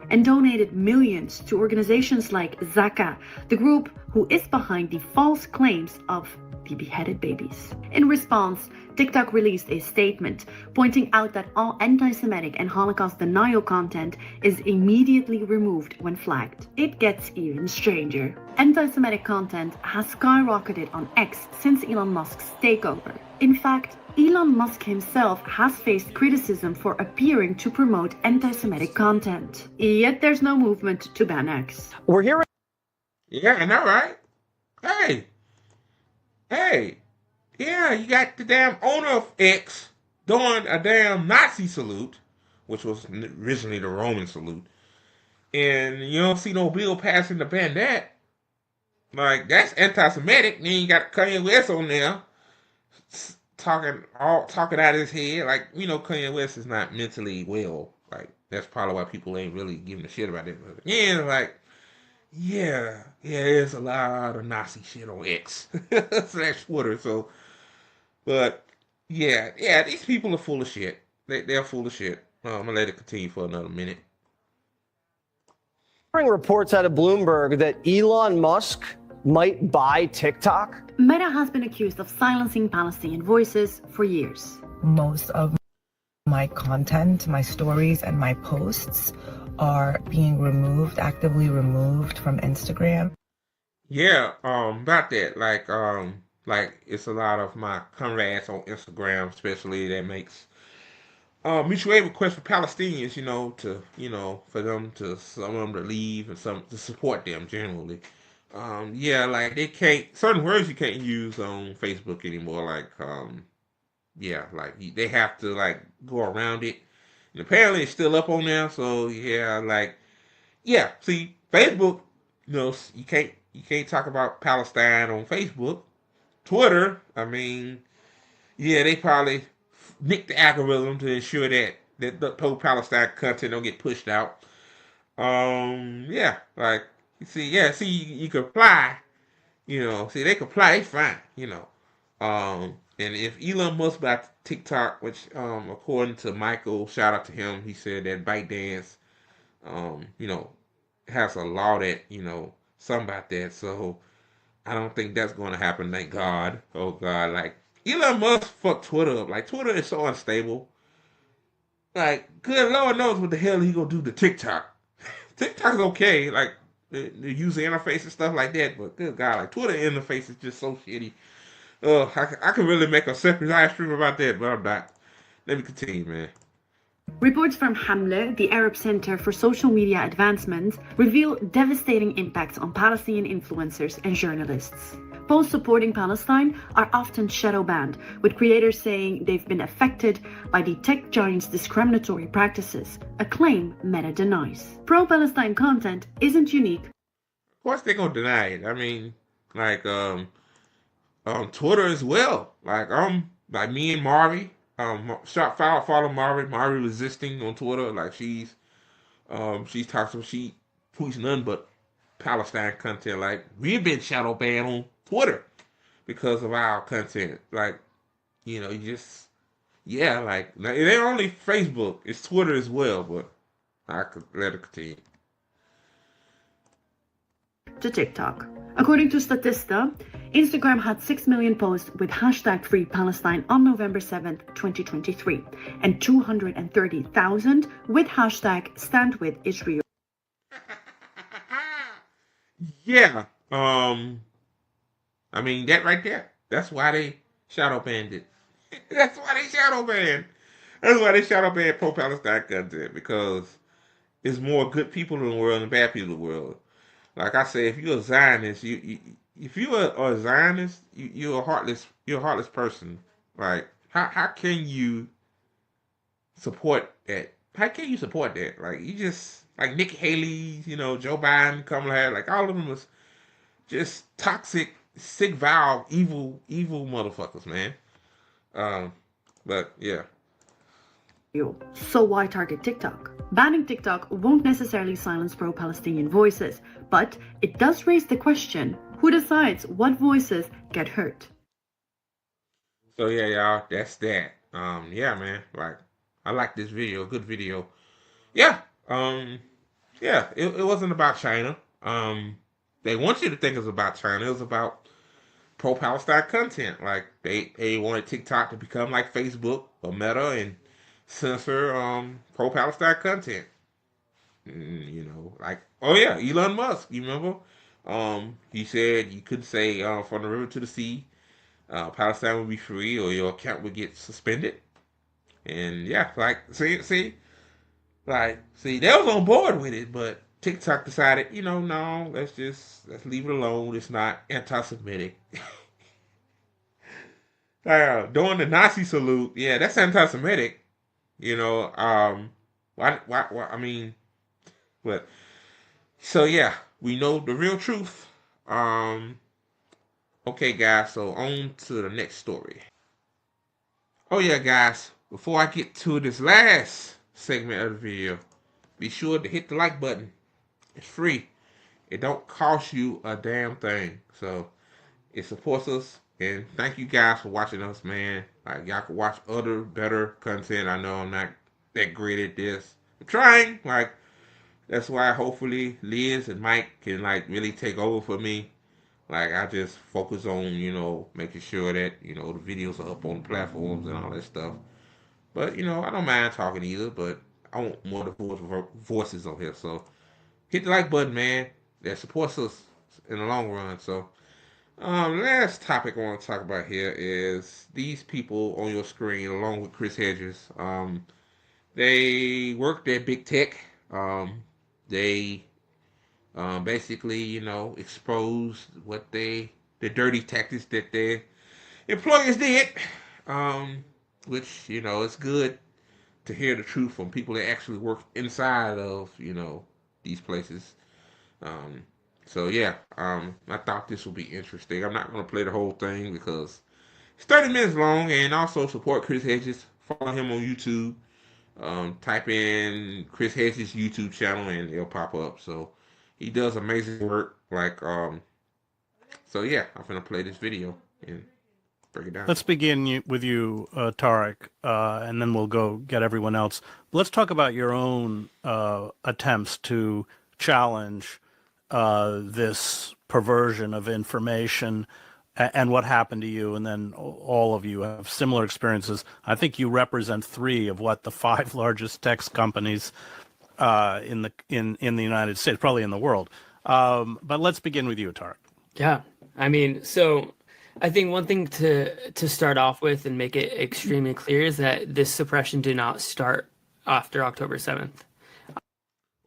and donated millions to organizations like Zaka, the group who is behind the false claims of the beheaded babies. In response, TikTok released a statement pointing out that all anti-Semitic and Holocaust denial content is immediately removed when flagged. It gets even stranger. Anti-Semitic content has skyrocketed on X since Elon Musk's takeover. In fact, Elon Musk himself has faced criticism for appearing to promote anti-Semitic content. Yet there's no movement to ban X. We're hearing... Yeah, I know, right? Hey, yeah, you got the damn owner of X doing a damn Nazi salute, which was originally the Roman salute, and you don't see no bill passing to ban that. Like that's anti-Semitic. Then you got Kanye West on there talking out of his head. Like Kanye West is not mentally well. Like that's probably why people ain't really giving a shit about it. But yeah, like there's a lot of Nazi shit on X slash Twitter. So, but these people are full of shit. They're full of shit. I'm gonna let it continue for another minute. Reports out of Bloomberg that Elon Musk might buy TikTok. Meta has been accused of silencing Palestinian voices for years. Most of my content, my stories, and my posts are being actively removed from Instagram. Yeah, about that, like it's a lot of my comrades on Instagram, especially that makes mutual aid requests for Palestinians, for them to some of them to leave and some to support them generally. Like they can't certain words you can't use on Facebook anymore, they have to like go around it. And apparently it's still up on there, so see Facebook, you can't talk about Palestine on Facebook. Twitter, I mean, they probably nick the algorithm to ensure that the pro-Palestine content don't get pushed out. You comply. They comply, they fine. And if Elon Musk bought TikTok, which according to Michael, shout out to him, he said that ByteDance, has a law that something about that. So I don't think that's going to happen. Thank God. Oh God, like Elon Musk fucked Twitter up. Like Twitter is so unstable. Like good Lord knows what the hell he gonna do to TikTok. TikTok's okay, like the user interface and stuff like that, but good God, like Twitter interface is just so shitty. I could really make a separate live stream about that, but I'm not. Let me continue, man. Reports from Hamle, the Arab Center for Social Media Advancement, reveal devastating impacts on Palestinian influencers and journalists. Posts supporting Palestine are often shadow banned, with creators saying they've been affected by the tech giant's discriminatory practices, a claim Meta denies. Pro-Palestine content isn't unique. Of course they're gonna deny it. I mean, Twitter as well. Like me and Mari, follow Mari. Mari resisting on Twitter. Like she tweets none but Palestine content. Like we've been shadow banned on Twitter because of our content. Like, it ain't only Facebook, it's Twitter as well, but I could let it continue. To TikTok. According to Statista, Instagram had 6 million posts with hashtag Free Palestine on November 7th, 2023, and 230,000 with hashtag Stand With Israel. Yeah. I mean, that right there. That's why they shadow banned it. That's why they shadow banned. That's why they shadow banned pro-Palestine content, because there's more good people in the world than bad people in the world. Like I say, if you're a Zionist, if you are a Zionist, you're a heartless person. Like how can you support that? How can you support that? Like you just like Nikki Haley, Joe Biden, Kamala Harris, like all of them was just toxic, sick, vile, evil motherfuckers, man. But yeah. So why target TikTok? Banning TikTok won't necessarily silence pro-Palestinian voices, but it does raise the question, who decides what voices get hurt? So yeah, y'all, that's that. Man, like I like this video, good video. Yeah, it wasn't about China. They want you to think it was about China. It was about pro-Palestine content. Like they wanted TikTok to become like Facebook or Meta and censor pro-Palestine content. Elon Musk, you remember? He said you could say from the river to the sea, Palestine would be free or your account would get suspended. And yeah, see, they was on board with it, but TikTok decided, no, let's leave it alone. It's not anti-Semitic. Doing the Nazi salute, yeah, that's anti-Semitic. You know, why, I mean, but so yeah, we know the real truth. Um, okay, guys, so on to the next story. Oh yeah, guys, before I get to this last segment of the video, be sure to hit the like button. It's free. It don't cost you a damn thing. So it supports us. And thank you guys for watching us, man. Like y'all can watch other better content. I know I'm not that great at this. I'm trying. Like that's why hopefully Liz and Mike can like really take over for me. Like I just focus on, making sure that, the videos are up on platforms and all that stuff. But I don't mind talking either, but I want more of the voices on here. So hit the like button, man. That supports us in the long run. So last topic I want to talk about here is these people on your screen, along with Chris Hedges. They worked at big tech. They basically, exposed the dirty tactics that their employers did. Which it's good to hear the truth from people that actually work inside of these places. Um, so yeah, I thought this would be interesting. I'm not going to play the whole thing because it's 30 minutes long, and also support Chris Hedges. Follow him on YouTube. Type in Chris Hedges YouTube channel and it'll pop up. So he does amazing work. So yeah, I'm gonna play this video and break it down. Let's begin with you, Tarek, and then we'll go get everyone else. Let's talk about your own attempts to challenge this perversion of information and what happened to you, and then all of you have similar experiences. I think you represent 3 of what the 5 largest tech companies in the United States, probably in the world. But let's begin with you, Tarek. Yeah, I mean, so I think one thing to start off with and make it extremely clear is that this suppression did not start after October 7th.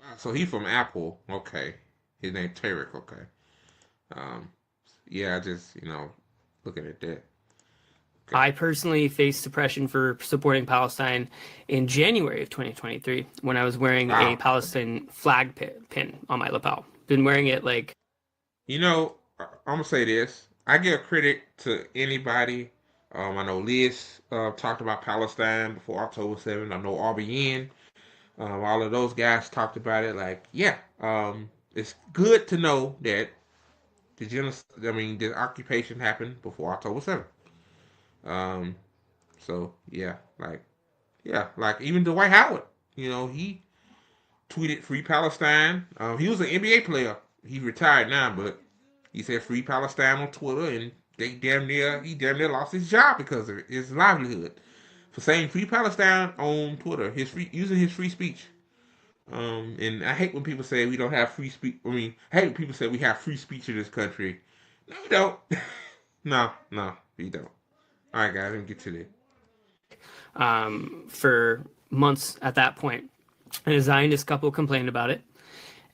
Wow, so he's from Apple. Okay, his name Tarek. Okay. Yeah, I just, looking at that. Okay. I personally faced suppression for supporting Palestine in January of 2023 when I was wearing a Palestine flag pin on my lapel. Been wearing it like... I'm going to say this. I give credit to anybody. I know Liz talked about Palestine before October 7th. I know RBN. All of those guys talked about it. It's good to know that the occupation happened before October 7th. So yeah, even Dwight Howard, he tweeted "Free Palestine." He was an NBA player. He retired now, but he said "Free Palestine" on Twitter, and he damn near lost his job because of his livelihood for saying "Free Palestine" on Twitter. Using his free speech. And I hate when people say we don't have free speech. I hate when people say we have free speech in this country. No, we don't. no, we don't. All right, guys, let me get to that. For months at that point, and a Zionist couple complained about it.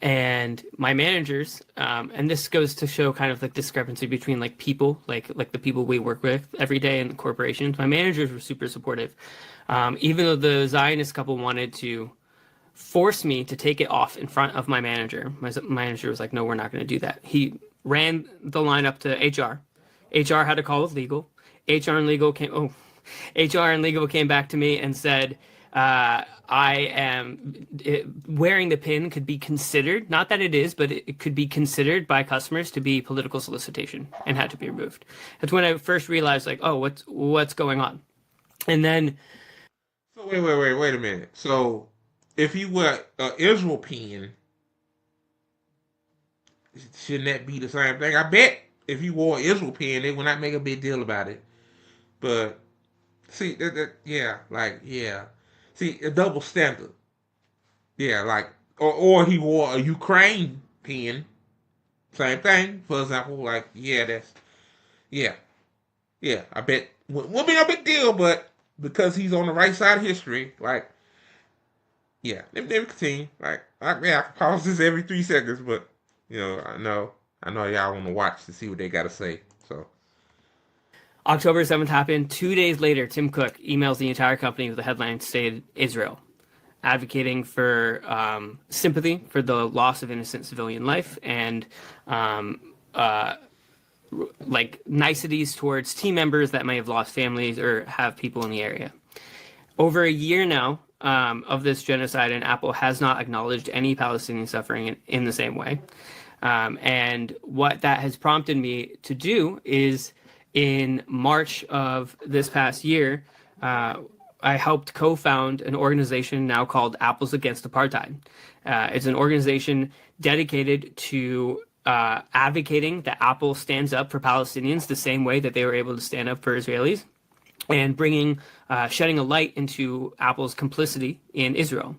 And my managers, and this goes to show kind of like discrepancy between like people, like the people we work with every day in the corporations. My managers were super supportive. Even though the Zionist couple wanted to force me to take it off in front of my manager. My manager was like, no, we're not going to do that. He ran the line up to HR. HR had a call with legal. HR and legal came back to me and said, wearing the pin could be considered, not that it is, but it could be considered by customers to be political solicitation and had to be removed. That's when I first realized, like, oh, what's going on? And then... So wait a minute. So if you wear an Israel pin, shouldn't that be the same thing? I bet if you wore an Israel pin, they would not make a big deal about it. But see, see, a double standard. Yeah, or he wore a Ukraine pin, same thing. For example, I bet wouldn't be no big deal, but because he's on the right side of history, let me continue. I can pause this every 3 seconds, but I know y'all want to watch to see what they got to say. So October 7th happened. 2 days later, Tim Cook emails the entire company with a headline stated Israel, advocating for sympathy for the loss of innocent civilian life and like niceties towards team members that may have lost families or have people in the area. Over a year now of this genocide, and Apple has not acknowledged any Palestinian suffering in the same way. And what that has prompted me to do is in March of this past year, I helped co-found an organization now called Apples Against Apartheid. It's an organization dedicated to advocating that Apple stands up for Palestinians the same way that they were able to stand up for Israelis, and shedding a light into Apple's complicity in Israel.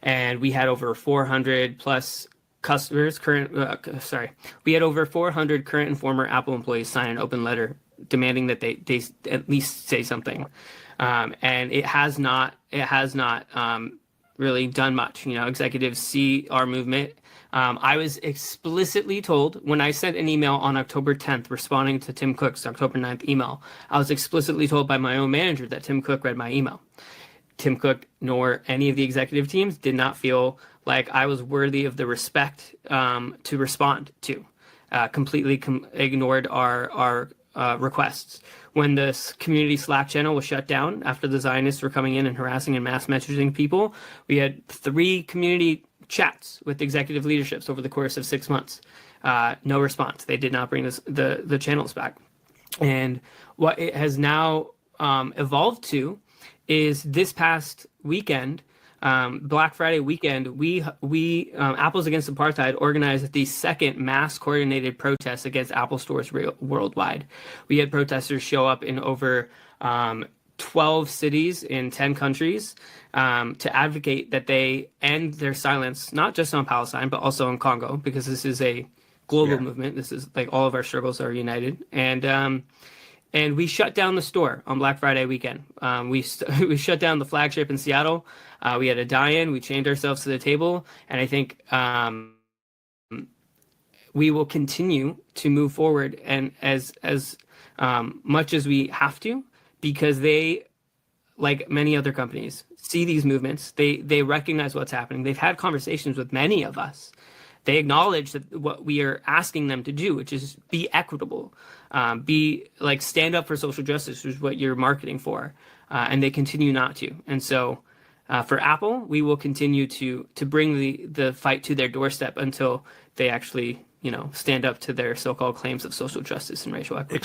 And we had over 400 plus customers, we had over 400 current and former Apple employees sign an open letter demanding that they at least say something. And it has not really done much. Executives see our movement. I was explicitly told when I sent an email on October 10th responding to Tim Cook's October 9th email, I was explicitly told by my own manager that Tim Cook read my email. Tim Cook nor any of the executive teams did not feel like I was worthy of the respect to respond to. Completely ignored our requests. When the community Slack channel was shut down after the Zionists were coming in and harassing and mass messaging people, we had 3 community chats with executive leaderships over the course of 6 months. No response. They did not bring the channels back. And what it has now evolved to is this past weekend, Black Friday weekend, we Apples Against Apartheid organized the second mass coordinated protest against Apple stores worldwide. We had protesters show up in over 12 cities in 10 countries to advocate that they end their silence, not just on Palestine, but also in Congo, because this is a global movement. This is like all of our struggles are united. And we shut down the store on Black Friday weekend. We shut down the flagship in Seattle. We had a die-in. We chained ourselves to the table. And I think we will continue to move forward and as much as we have to, because they, like many other companies, see these movements. They recognize what's happening. They've had conversations with many of us. They acknowledge that what we are asking them to do, which is be equitable, stand up for social justice, which is what you're marketing for, and they continue not to. And so for Apple, we will continue to bring the fight to their doorstep until they actually stand up to their so-called claims of social justice and racial equity.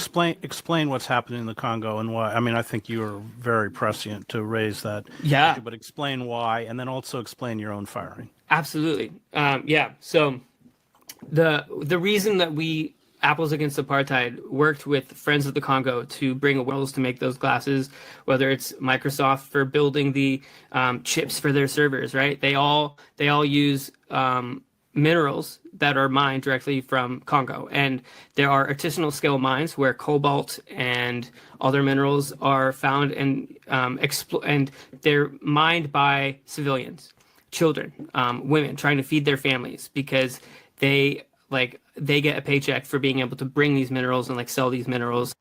Explain what's happening in the Congo and why. I mean, I think you are very prescient to raise that. Yeah. issue, but explain why, and then also explain your own firing. Absolutely. So the reason that we Apples Against Apartheid worked with Friends of the Congo to bring awareness to make those glasses, whether it's Microsoft for building the chips for their servers, right? They all use minerals that are mined directly from Congo, and there are artisanal scale mines where cobalt and other minerals are found, and they're mined by civilians, children, women trying to feed their families because they get a paycheck for being able to bring these minerals and sell these minerals.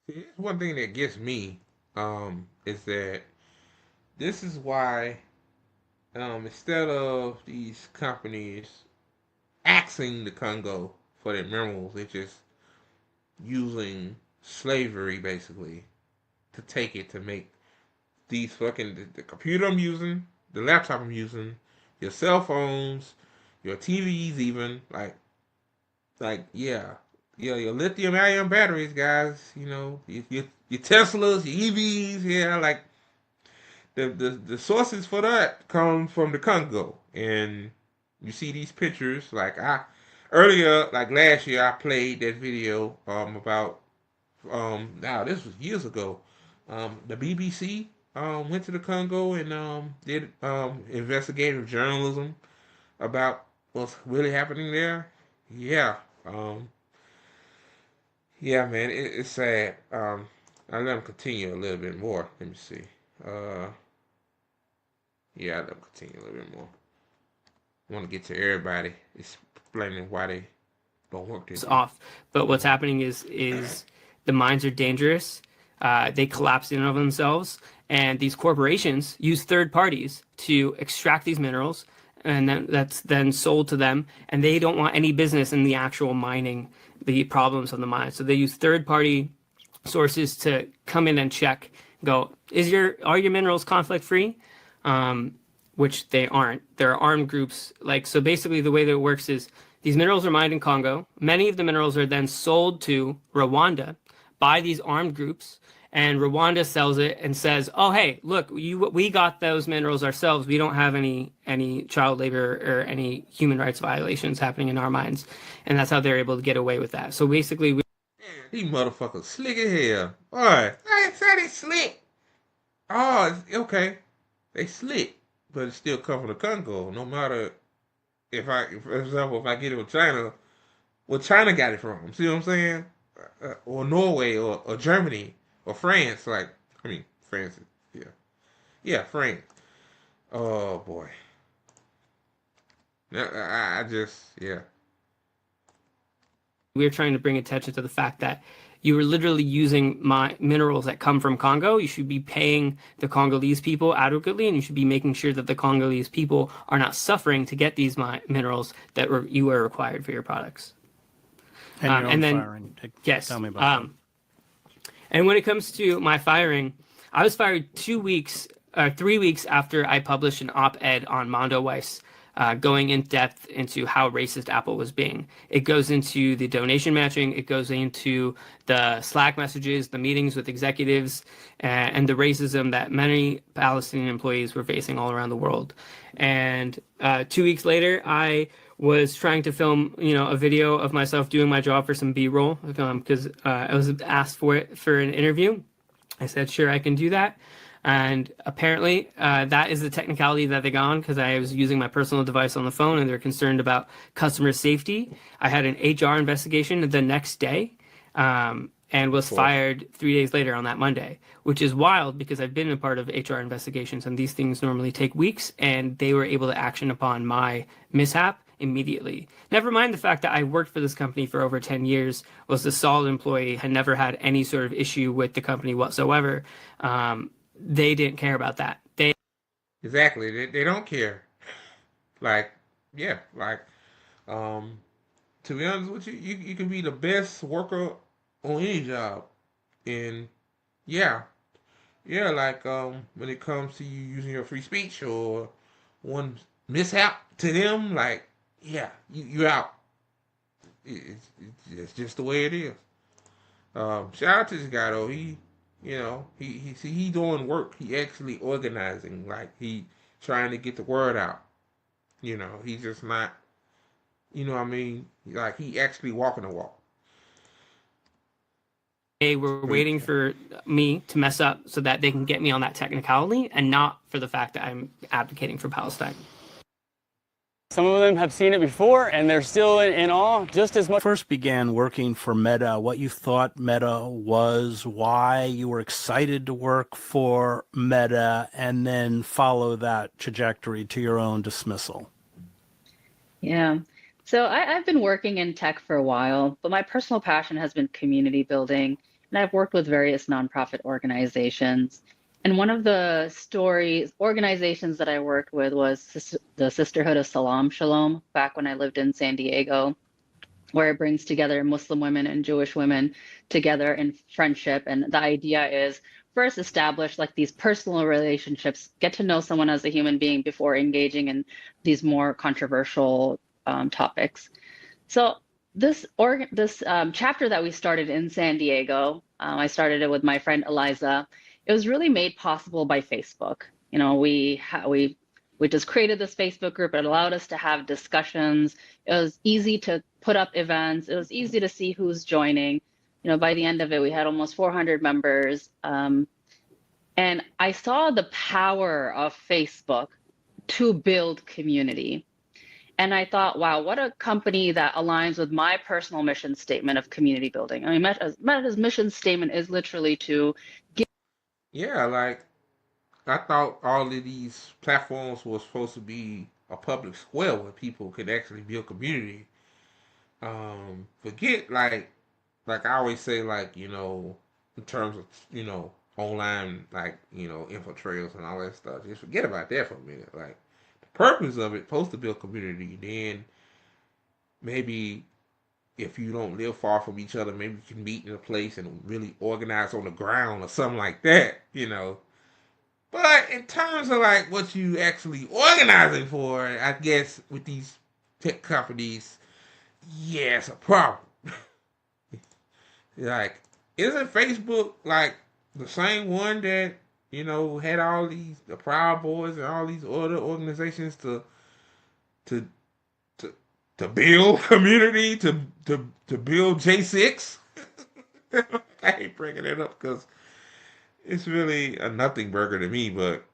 See, one thing that gets me is that this is why instead of these companies axing the Congo for their minerals, they're just using slavery basically to take it to make these the computer I'm using, the laptop I'm using, your cell phones, your TVs, even your lithium ion batteries, guys. Your Teslas, your EVs, the sources for that come from the Congo. And you see these pictures, earlier, last year, I played that video about now this was years ago. The BBC went to the Congo and did investigative journalism about what's really happening there. Man, it's sad. I'll let them continue a little bit more. Let me see. I'll let them continue a little bit more. I want to get to everybody explaining why they don't work this off. But what's happening is The mines are dangerous. They collapse in and of themselves, and these corporations use third parties to extract these minerals, and then that's then sold to them. And they don't want any business in the actual mining, the problems of the mine. So they use third party sources to come in and check. Go, are your minerals conflict free? Which they aren't. There are armed groups. So basically the way that it works is these minerals are mined in Congo. Many of the minerals are then sold to Rwanda by these armed groups, and Rwanda sells it and says, "Oh, hey, look, we got those minerals ourselves. We don't have any child labor or any human rights violations happening in our mines," and that's how they're able to get away with that. So basically, These motherfuckers slick as hell. Alright, I ain't say they slick. Oh, okay. They slick, but it still come from the Congo. No matter for example, if I get it from China, where China got it from. See what I'm saying? Or Norway, or Germany, or France. France. Yeah, yeah, France. Oh boy. I just, yeah. we're trying to bring attention to the fact that you are literally using minerals that come from Congo. You should be paying the Congolese people adequately, and you should be making sure that the Congolese people are not suffering to get these minerals that you are required for your products. And then firing. Yes. Tell me about that. And when it comes to my firing, I was fired 3 weeks after I published an op-ed on Mondo Weiss, going in depth into how racist Apple was being. It goes into the donation matching, it goes into the Slack messages, the meetings with executives, and the racism that many Palestinian employees were facing all around the world. And 2 weeks later, I was trying to film, a video of myself doing my job for some B-roll, because I was asked for it for an interview. I said, sure, I can do that. And apparently that is the technicality that they got on, because I was using my personal device on the phone and they're concerned about customer safety. I had an HR investigation the next day, and was fired 3 days later on that Monday, which is wild because I've been a part of HR investigations and these things normally take weeks, and they were able to action upon my mishap immediately. Never mind the fact that I worked for this company for over 10 years, was a solid employee, had never had any sort of issue with the company whatsoever. They didn't care about that. Exactly. They don't care. To be honest with you, you can be the best worker on any job. And when it comes to you using your free speech or one mishap to them, you're out. It's just the way it is. Shout out to this guy though. He doing work. He actually organizing. He trying to get the word out. He's just not. You know what I mean? He actually walking the walk. They were waiting for me to mess up so that they can get me on that technicality, and not for the fact that I'm advocating for Palestine. Some of them have seen it before, and they're still in awe just as much. First began working for Meta, what you thought Meta was, why you were excited to work for Meta, and then follow that trajectory to your own dismissal. Yeah. So I've been working in tech for a while, but my personal passion has been community building, and I've worked with various nonprofit organizations. And one of the organizations that I worked with was the Sisterhood of Salam Shalom, back when I lived in San Diego, where it brings together Muslim women and Jewish women together in friendship. And the idea is first establish these personal relationships, get to know someone as a human being before engaging in these more controversial topics. So this chapter that we started in San Diego, I started it with my friend Eliza. It was really made possible by Facebook. We just created this Facebook group. It allowed us to have discussions. It was easy to put up events. It was easy to see who's joining. By the end of it, we had almost 400 members. And I saw the power of Facebook to build community. And I thought, wow, what a company that aligns with my personal mission statement of community building. I mean, Meta's mission statement is literally to give. Yeah, I thought all of these platforms were supposed to be a public square where people could actually build community. Forget like I always say, like, in terms of, online, like, infiltrators and all that stuff, just forget about that for a minute. Like, the purpose of it, supposed to build community. Then maybe if you don't live far from each other, maybe you can meet in a place and really organize on the ground or something like that. But in terms of like what you actually organizing for, I guess with these tech companies, yeah, it's a problem. Like, isn't Facebook like the same one that had all these the Proud Boys and all these other organizations to to to build community to build J6? I hate bringing it up because it's really a nothing burger to me, but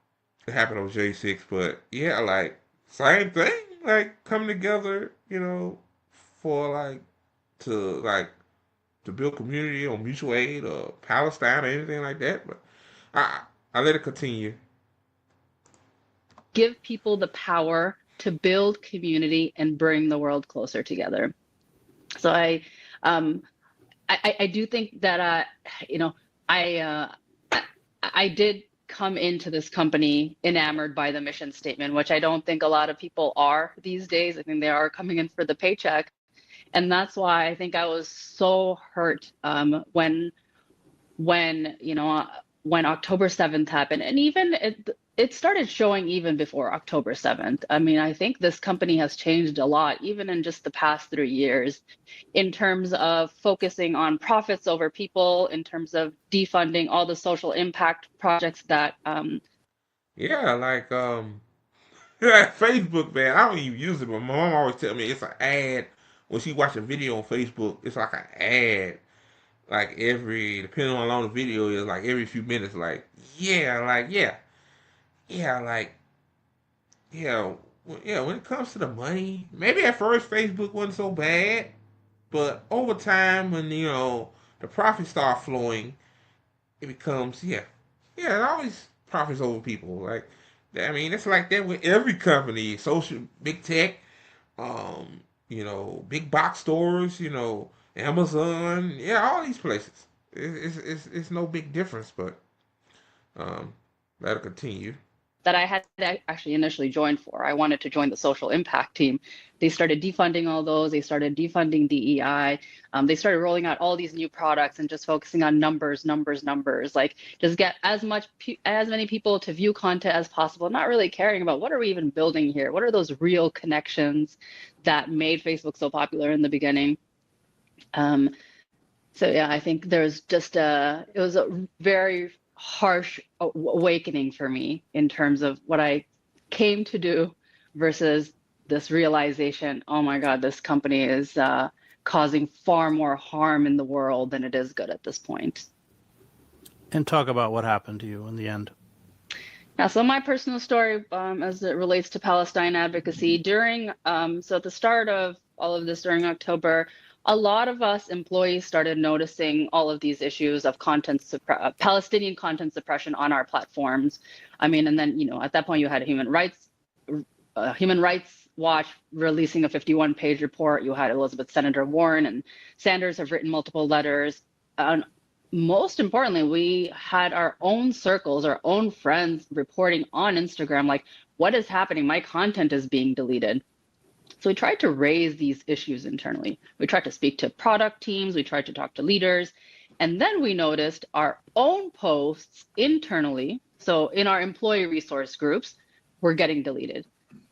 it happened on J6. But yeah, like same thing, like come together, for to build community on mutual aid or Palestine or anything like that. But I let it continue. Give people the power to build community and bring the world closer together. So I do think that I did come into this company enamored by the mission statement, which I don't think a lot of people are these days. I think they are coming in for the paycheck. And that's why I think I was so hurt when October 7th happened, and even it started showing even before October 7th. I mean, I think this company has changed a lot, even in just the past 3 years, in terms of focusing on profits over people, in terms of defunding all the social impact projects that. Yeah, like yeah, Facebook, man. I don't even use it, but my mom always tell me it's an ad. When she watch a video on Facebook, it's like an ad. Like depending on how long the video is, like every few minutes, like yeah, like yeah, yeah. When it comes to the money, maybe at first Facebook wasn't so bad, but over time, when the profits start flowing, it becomes it always profits over people. Like, I mean, it's like that with every company, social, big tech, big box stores, Amazon, yeah, all these places. It's no big difference, but that'll continue. That I had actually initially joined for. I wanted to join the social impact team. They started defunding all those. They started defunding DEI. They started rolling out all these new products and just focusing on numbers. Like, just get as many people to view content as possible, not really caring about what are we even building here? What are those real connections that made Facebook so popular in the beginning? So yeah, I think there's just it was a very harsh awakening for me in terms of what I came to do versus this realization, oh my God, this company is causing far more harm in the world than it is good at this point. And talk about what happened to you in the end. Yeah, so my personal story as it relates to Palestine advocacy during, so at the start of all of this during October, a lot of us employees started noticing all of these issues of Palestinian content suppression on our platforms. I mean, and then, at that point you had Human Rights Watch releasing a 51-page report. You had Senator Warren and Sanders have written multiple letters. And most importantly, we had our own circles, our own friends reporting on Instagram, like, what is happening? My content is being deleted. So we tried to raise these issues internally. We tried to speak to product teams. We tried to talk to leaders. And then we noticed our own posts internally, so in our employee resource groups, were getting deleted.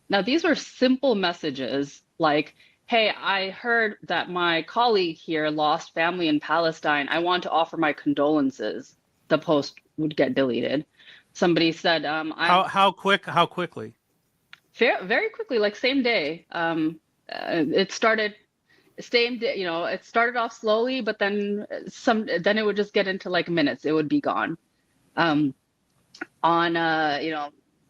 Now, these were simple messages like, hey, I heard that my colleague here lost family in Palestine. I want to offer my condolences. The post would get deleted. Somebody said, How quickly? Very quickly, like same day. It started same day, it started off slowly, but then it would just get into like minutes. It would be gone.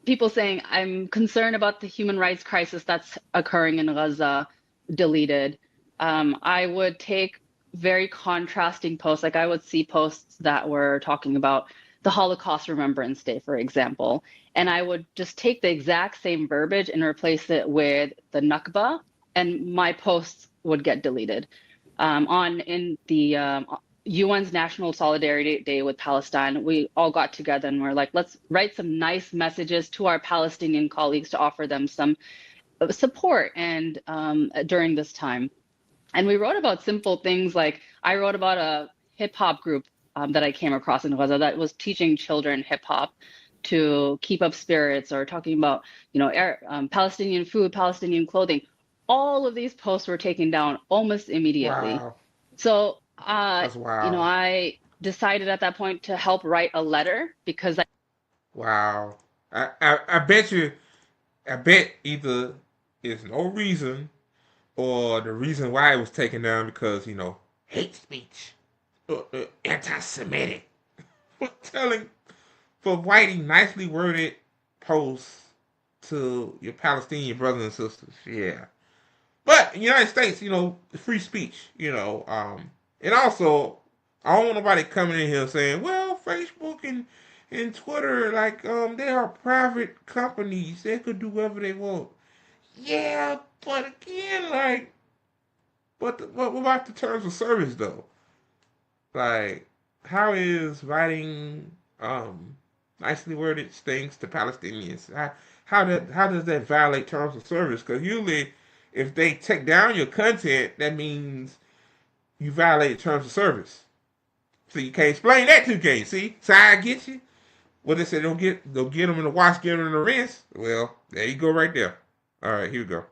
People saying, I'm concerned about the human rights crisis that's occurring in Gaza, deleted. I would take very contrasting posts. Like, I would see posts that were talking about the Holocaust Remembrance Day, for example, and I would just take the exact same verbiage and replace it with the Nakba, and my posts would get deleted. in the UN's National Solidarity Day with Palestine, we all got together and we're like, let's write some nice messages to our Palestinian colleagues to offer them some support and during this time. And we wrote about simple things like I wrote about a hip hop group that I came across in Gaza that was teaching children hip hop to keep up spirits, or talking about, Palestinian food, Palestinian clothing. All of these posts were taken down almost immediately. Wow. So, That's wild. I decided at that point to help write a letter because Wow. I bet you, I bet either there's no reason or the reason why it was taken down because, hate speech, anti-Semitic, for writing nicely worded posts to your Palestinian brothers and sisters. Yeah. But in the United States, free speech, and also, I don't want nobody coming in here saying, well, Facebook and Twitter, like, they are private companies. They could do whatever they want. Yeah, but again, like, what about the terms of service, though? Like, how is writing nicely worded things to Palestinians? How does that violate terms of service? Because usually, if they take down your content, that means you violate terms of service. So you can't explain that to you, can't see? So I get you. What they say, don't get them in the wash, get them in the rinse. Well, there you go, right there. All right, here we go.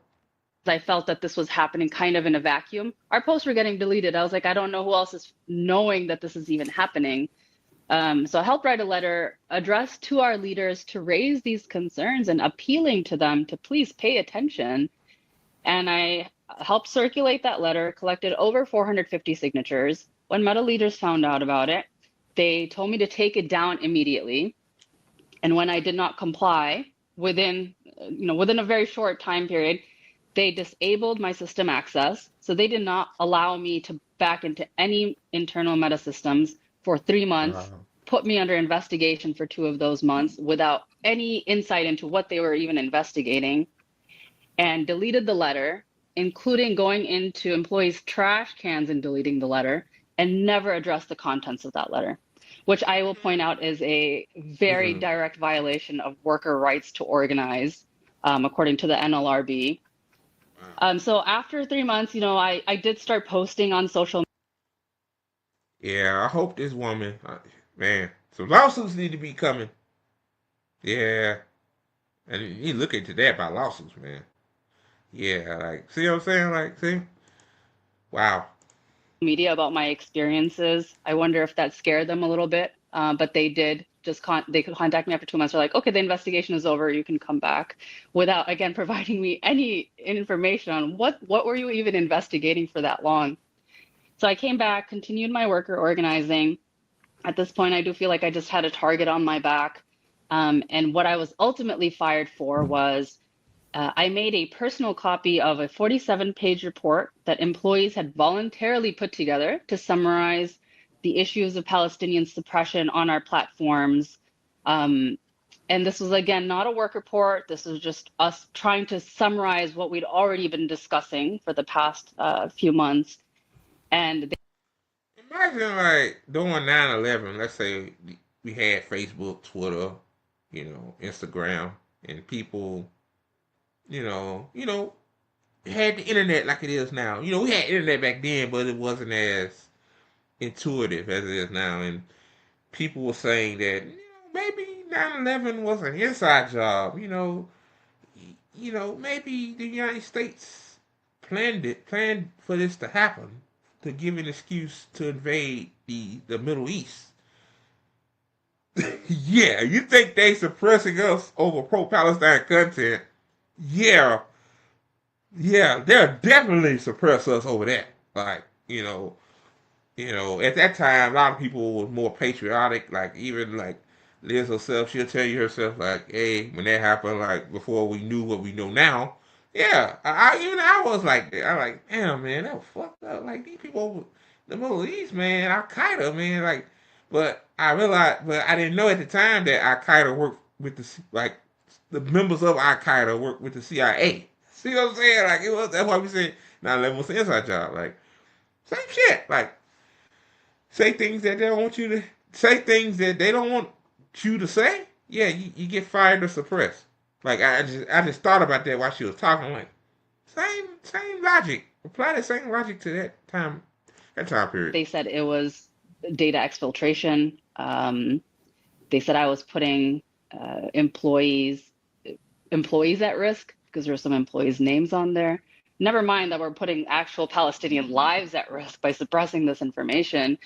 I felt that this was happening kind of in a vacuum. Our posts were getting deleted. I was like, I don't know who else is knowing that this is even happening. So I helped write a letter addressed to our leaders to raise these concerns and appealing to them to please pay attention. And I helped circulate that letter, collected over 450 signatures. When Meta leaders found out about it, they told me to take it down immediately. And when I did not comply within a very short time period, they disabled my system access. So they did not allow me to back into any internal Meta systems for 3 months, put me under investigation for 2 of those months without any insight into what they were even investigating, and deleted the letter, including going into employees' trash cans and deleting the letter, and never addressed the contents of that letter, which I will point out is a very direct violation of worker rights to organize, according to the NLRB. So after 3 months, I did start posting on social media. Yeah, I hope this woman, man, some lawsuits need to be coming. Yeah. And you look into that about lawsuits, man. Yeah, like, see what I'm saying? Like, see? Wow. Media about my experiences. I wonder if that scared them a little bit, but they did they could contact me after 2 months. They're like, okay, the investigation is over. You can come back, without, again, providing me any information on what were you even investigating for that long. So I came back, continued my worker organizing. At this point, I do feel like I just had a target on my back. And what I was ultimately fired for was I made a personal copy of a 47-page report that employees had voluntarily put together to summarize the issues of Palestinian suppression on our platforms. And this was, again, not a work report. This was just us trying to summarize what we'd already been discussing for the past few months. And imagine, like, doing 9/11, let's say we had Facebook, Twitter, Instagram, and people, had the internet like it is now. We had internet back then, but it wasn't as intuitive as it is now. And people were saying that, maybe 9/11 was an inside job. Maybe the United States planned for this to happen, to give an excuse to invade the Middle East. Yeah, you think they suppressing us over pro-Palestine content? Yeah, they'll definitely suppress us over that. Like, at that time, a lot of people were more patriotic. Like, even like Liz herself, she'll tell you herself, like, hey, when that happened, like, before we knew what we know now. Yeah, I was like that. I like, damn, man, that was fucked up. Like, these people over the Middle East, man, Al Qaeda, man, like, but I realized, but I didn't know at the time that Al Qaeda worked with the members of Al Qaeda worked with the CIA. See what I'm saying? Like, that's why we said 9/11 was an inside job. Like, Same shit. Like, say things that they don't want you to say, things that they don't want you to say. Yeah, you get fired or suppressed. Like, I just thought about that while she was talking. Like, same logic. Apply the same logic to that time period. They said it was data exfiltration. They said I was putting employees at risk because there were some employees' names on there. Never mind that we're putting actual Palestinian lives at risk by suppressing this information.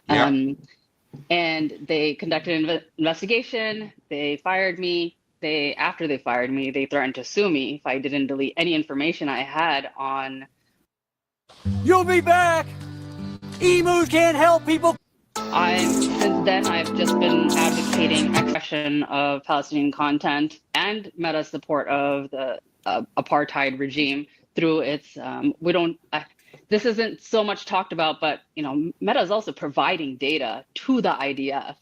Yep. And they conducted an investigation. They fired me. After they fired me, they threatened to sue me if I didn't delete any information I had on. You'll be back. Emus can't help people. Since then, I've just been advocating expression of Palestinian content and Meta's support of the apartheid regime through its. This isn't so much talked about, but Meta is also providing data to the IDF.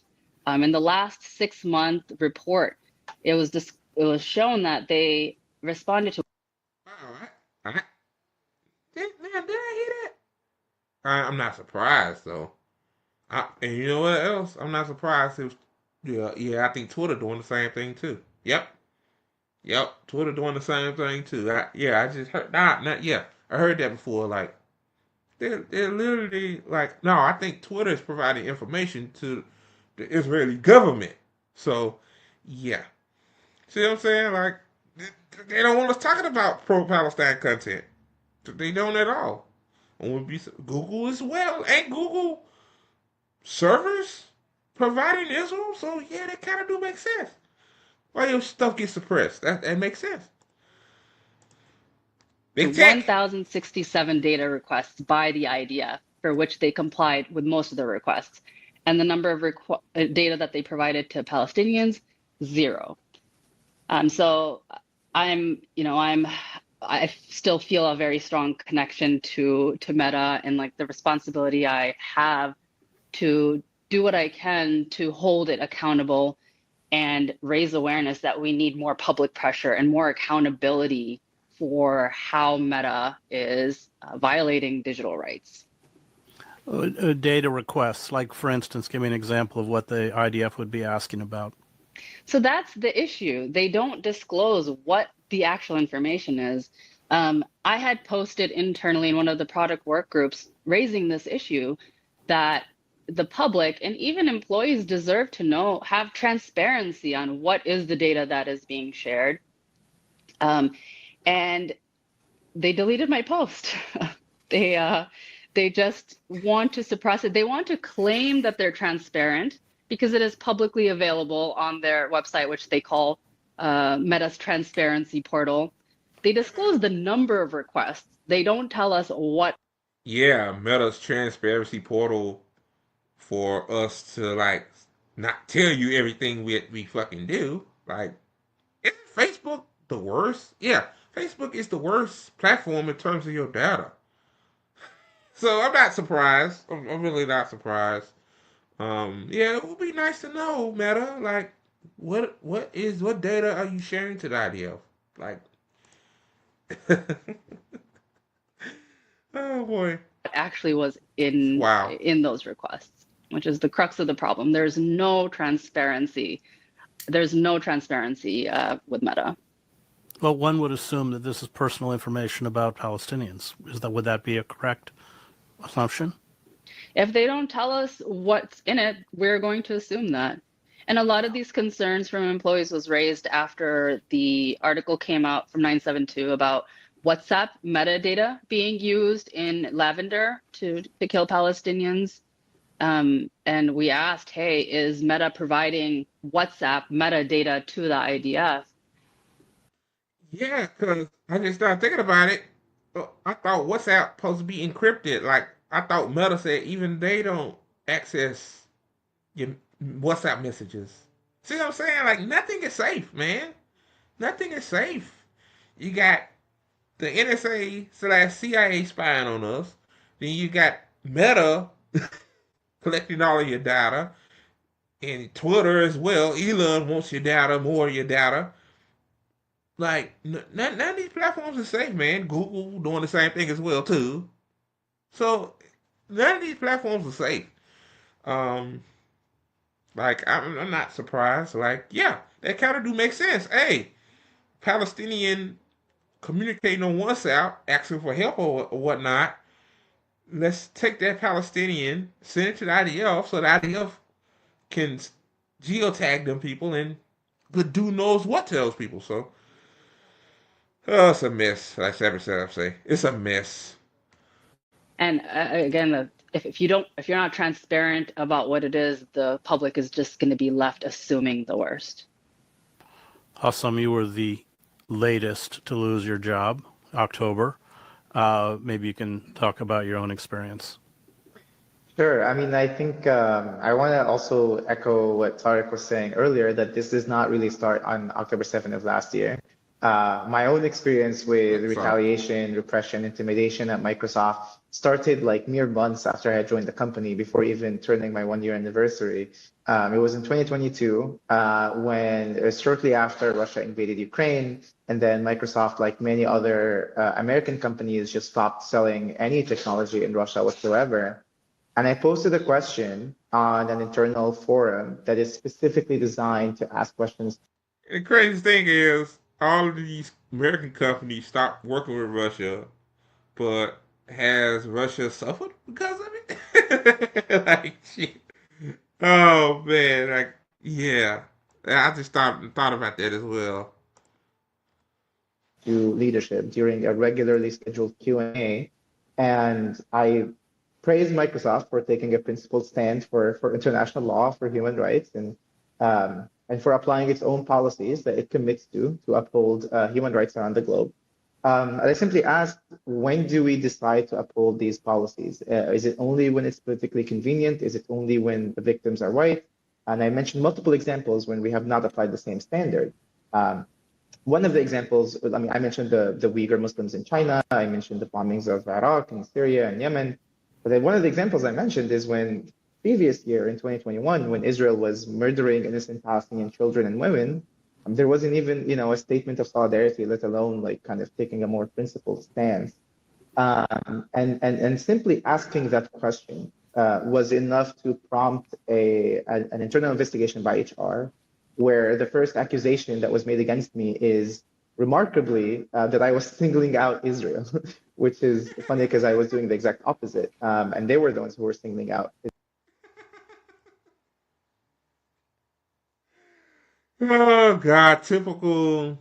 In the last 6-month report, it was shown that they responded to. Did I hear that? I'm not surprised though. And you know what else? I'm not surprised. It was, yeah. I think Twitter doing the same thing too. Yep. Twitter doing the same thing too. I just heard. Yeah. I heard that before. Like, they're literally like, no. I think Twitter is providing information to the Israeli government. So, yeah. See what I'm saying? Like, they don't want us talking about pro-Palestine content. They don't at all. And Google as well. Ain't Google servers providing Israel? So yeah, that kind of do make sense. Why your stuff gets suppressed? That makes sense. Big tech. 1,067 data requests by the IDF, for which they complied with most of the requests, and the number of data that they provided to Palestinians, 0. So I still feel a very strong connection to Meta and like the responsibility I have to do what I can to hold it accountable and raise awareness that we need more public pressure and more accountability for how Meta is violating digital rights. Data requests, like for instance, give me an example of what the IDF would be asking about. So that's the issue. They don't disclose what the actual information is. I had posted internally in one of the product work groups raising this issue that the public and even employees deserve to have transparency on what is the data that is being shared. And they deleted my post. They just want to suppress it. They want to claim that they're transparent because it is publicly available on their website, which they call Meta's transparency portal. They disclose the number of requests. They don't tell us what. Yeah, Meta's transparency portal for us to like not tell you everything we fucking do. Like, isn't Facebook the worst? Yeah, Facebook is the worst platform in terms of your data. So I'm not surprised. I'm really not surprised. Yeah, it would be nice to know, Meta. Like, what data are you sharing to the IDF? Like, oh boy, actually was in those requests, which is the crux of the problem. There's no transparency. There's no transparency with Meta. Well, one would assume that this is personal information about Palestinians. Would that be a correct assumption? If they don't tell us what's in it, we're going to assume that. And a lot of these concerns from employees was raised after the article came out from 972 about WhatsApp metadata being used in Lavender to kill Palestinians. And we asked, hey, is Meta providing WhatsApp metadata to the IDF? Yeah, because I just started thinking about it. I thought WhatsApp supposed to be encrypted. Like, I thought Meta said even they don't access your WhatsApp messages. See what I'm saying? Like, nothing is safe, man. Nothing is safe. You got the NSA/CIA spying on us. Then you got Meta collecting all of your data. And Twitter as well. Elon wants your data, more of your data. Like, none of these platforms are safe, man. Google doing the same thing as well, too. So, none of these platforms are safe. Um, like I'm not surprised. Like, yeah, that kind of do make sense. Hey, Palestinian communicating on WhatsApp, asking for help or whatnot. Let's take that Palestinian, send it to the IDF, so the IDF can geotag them people and the dude knows what to those people. So, oh, it's a mess. Like Sabbath said, I say it's a mess. And again, if you're not transparent about what it is, the public is just going to be left assuming the worst. Hassam, you were the latest to lose your job, October. Maybe you can talk about your own experience. Sure. I mean, I think I want to also echo what Tarek was saying earlier, that this does not really start on October 7th of last year. My own experience with retaliation, repression, intimidation at Microsoft started like mere months after I had joined the company, before even turning my 1 year anniversary. It was in 2022 when it was shortly after Russia invaded Ukraine, and then Microsoft, like many other American companies, just stopped selling any technology in Russia whatsoever. And I posted a question on an internal forum that is specifically designed to ask questions. The crazy thing is, all of these American companies stopped working with Russia, but has Russia suffered because of it? Like, shit. Oh man, like, yeah. I just thought about that as well. To leadership during a regularly scheduled Q&A, and I praised Microsoft for taking a principled stand for international law, for human rights, and for applying its own policies that it commits to uphold human rights around the globe. And I simply asked, when do we decide to uphold these policies? Is it only when it's politically convenient? Is it only when the victims are white? And I mentioned multiple examples when we have not applied the same standard. One of the examples, I mean, I mentioned the Uyghur Muslims in China. I mentioned the bombings of Iraq and Syria and Yemen. But then one of the examples I mentioned is when previous year in 2021, when Israel was murdering innocent Palestinian children and women, there wasn't even, a statement of solidarity, let alone like kind of taking a more principled stance. And simply asking that question was enough to prompt an internal investigation by HR, where the first accusation that was made against me is remarkably that I was singling out Israel, which is funny because I was doing the exact opposite, and they were the ones who were singling out. Oh God, typical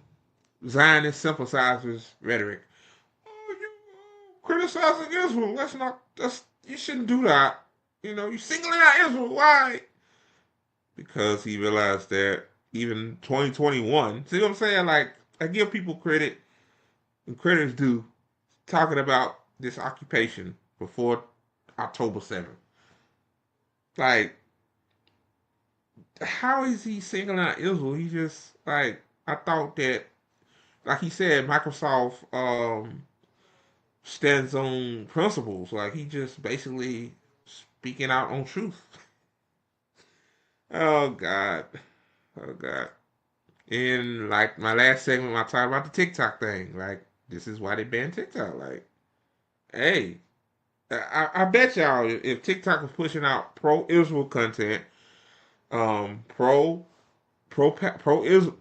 Zionist sympathizers rhetoric. Oh, you criticizing Israel. You shouldn't do that. You singling out Israel. Why? Because he realized that even 2021, see what I'm saying? Like, I give people credit and credit is due, talking about this occupation before October 7th. Like, how is he singling out Israel? He just, like, I thought that, like he said, Microsoft stands on principles. Like, he just basically speaking out on truth. Oh God. Oh God. In like my last segment, I talked about the TikTok thing. Like, this is why they banned TikTok. Like, hey, I bet y'all if TikTok was pushing out pro-Israel content, pro-Israel,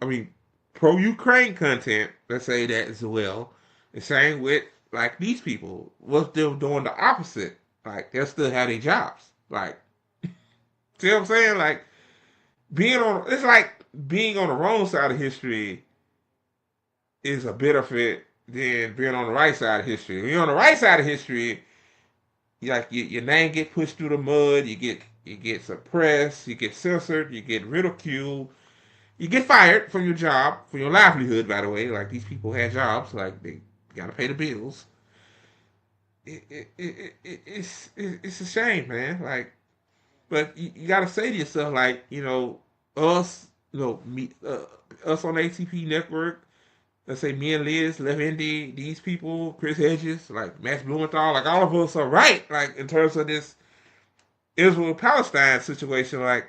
I mean, pro-Ukraine content, let's say that as well. The same with like these people, was still doing the opposite. Like, they'll still have their jobs. Like, see what I'm saying? Like, it's like being on the wrong side of history is a benefit than being on the right side of history. When you're on the right side of history, your name get pushed through the mud, you get suppressed, you get censored, you get ridiculed, you get fired from your job, from your livelihood, by the way. Like, these people had jobs, like, they gotta pay the bills. It's a shame, man. Like, but you gotta say to yourself, like, us, us on the ATP network, let's say me and Liz, Left Indy, these people, Chris Hedges, like Max Blumenthal, like all of us are right, like in terms of this Israel-Palestine situation. Like,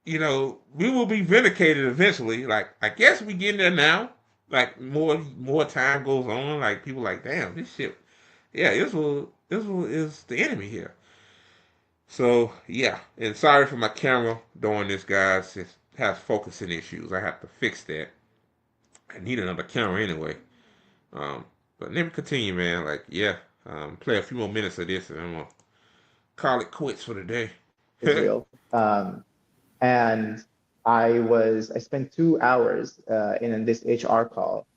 we will be vindicated eventually. Like, I guess we getting there now. Like, more time goes on, like people like, damn, this shit yeah, Israel is the enemy here. So yeah, and sorry for my camera doing this, guys. It has focusing issues. I have to fix that. I need another camera anyway. Um, but let me continue, man. Like, yeah, play a few more minutes of this, and I'm gonna call it quits for the day. Israel. And I spent 2 hours in this HR call,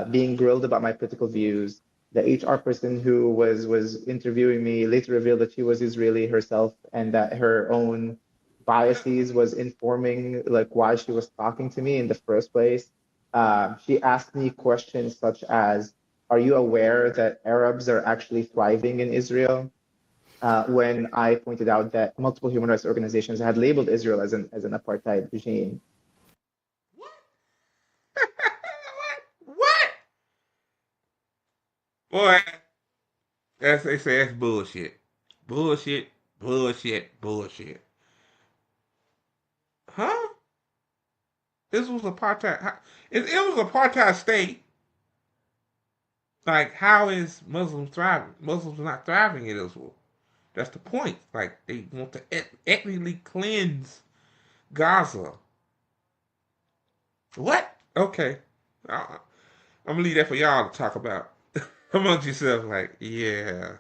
being grilled about my political views. The HR person who was interviewing me later revealed that she was Israeli herself and that her own biases was informing like why she was talking to me in the first place. She asked me questions such as, "Are you aware that Arabs are actually thriving in Israel?" When I pointed out that multiple human rights organizations had labeled Israel as an apartheid regime. What? Boy, that's they say that's bullshit. Bullshit, bullshit, bullshit. Huh? This was apartheid. If it was apartheid state, like how is Muslims thriving? Muslims are not thriving in Israel. That's the point. Like they want to ethnically cleanse Gaza. What? Okay. I'm gonna leave that for y'all to talk about amongst yourself. Like, yeah.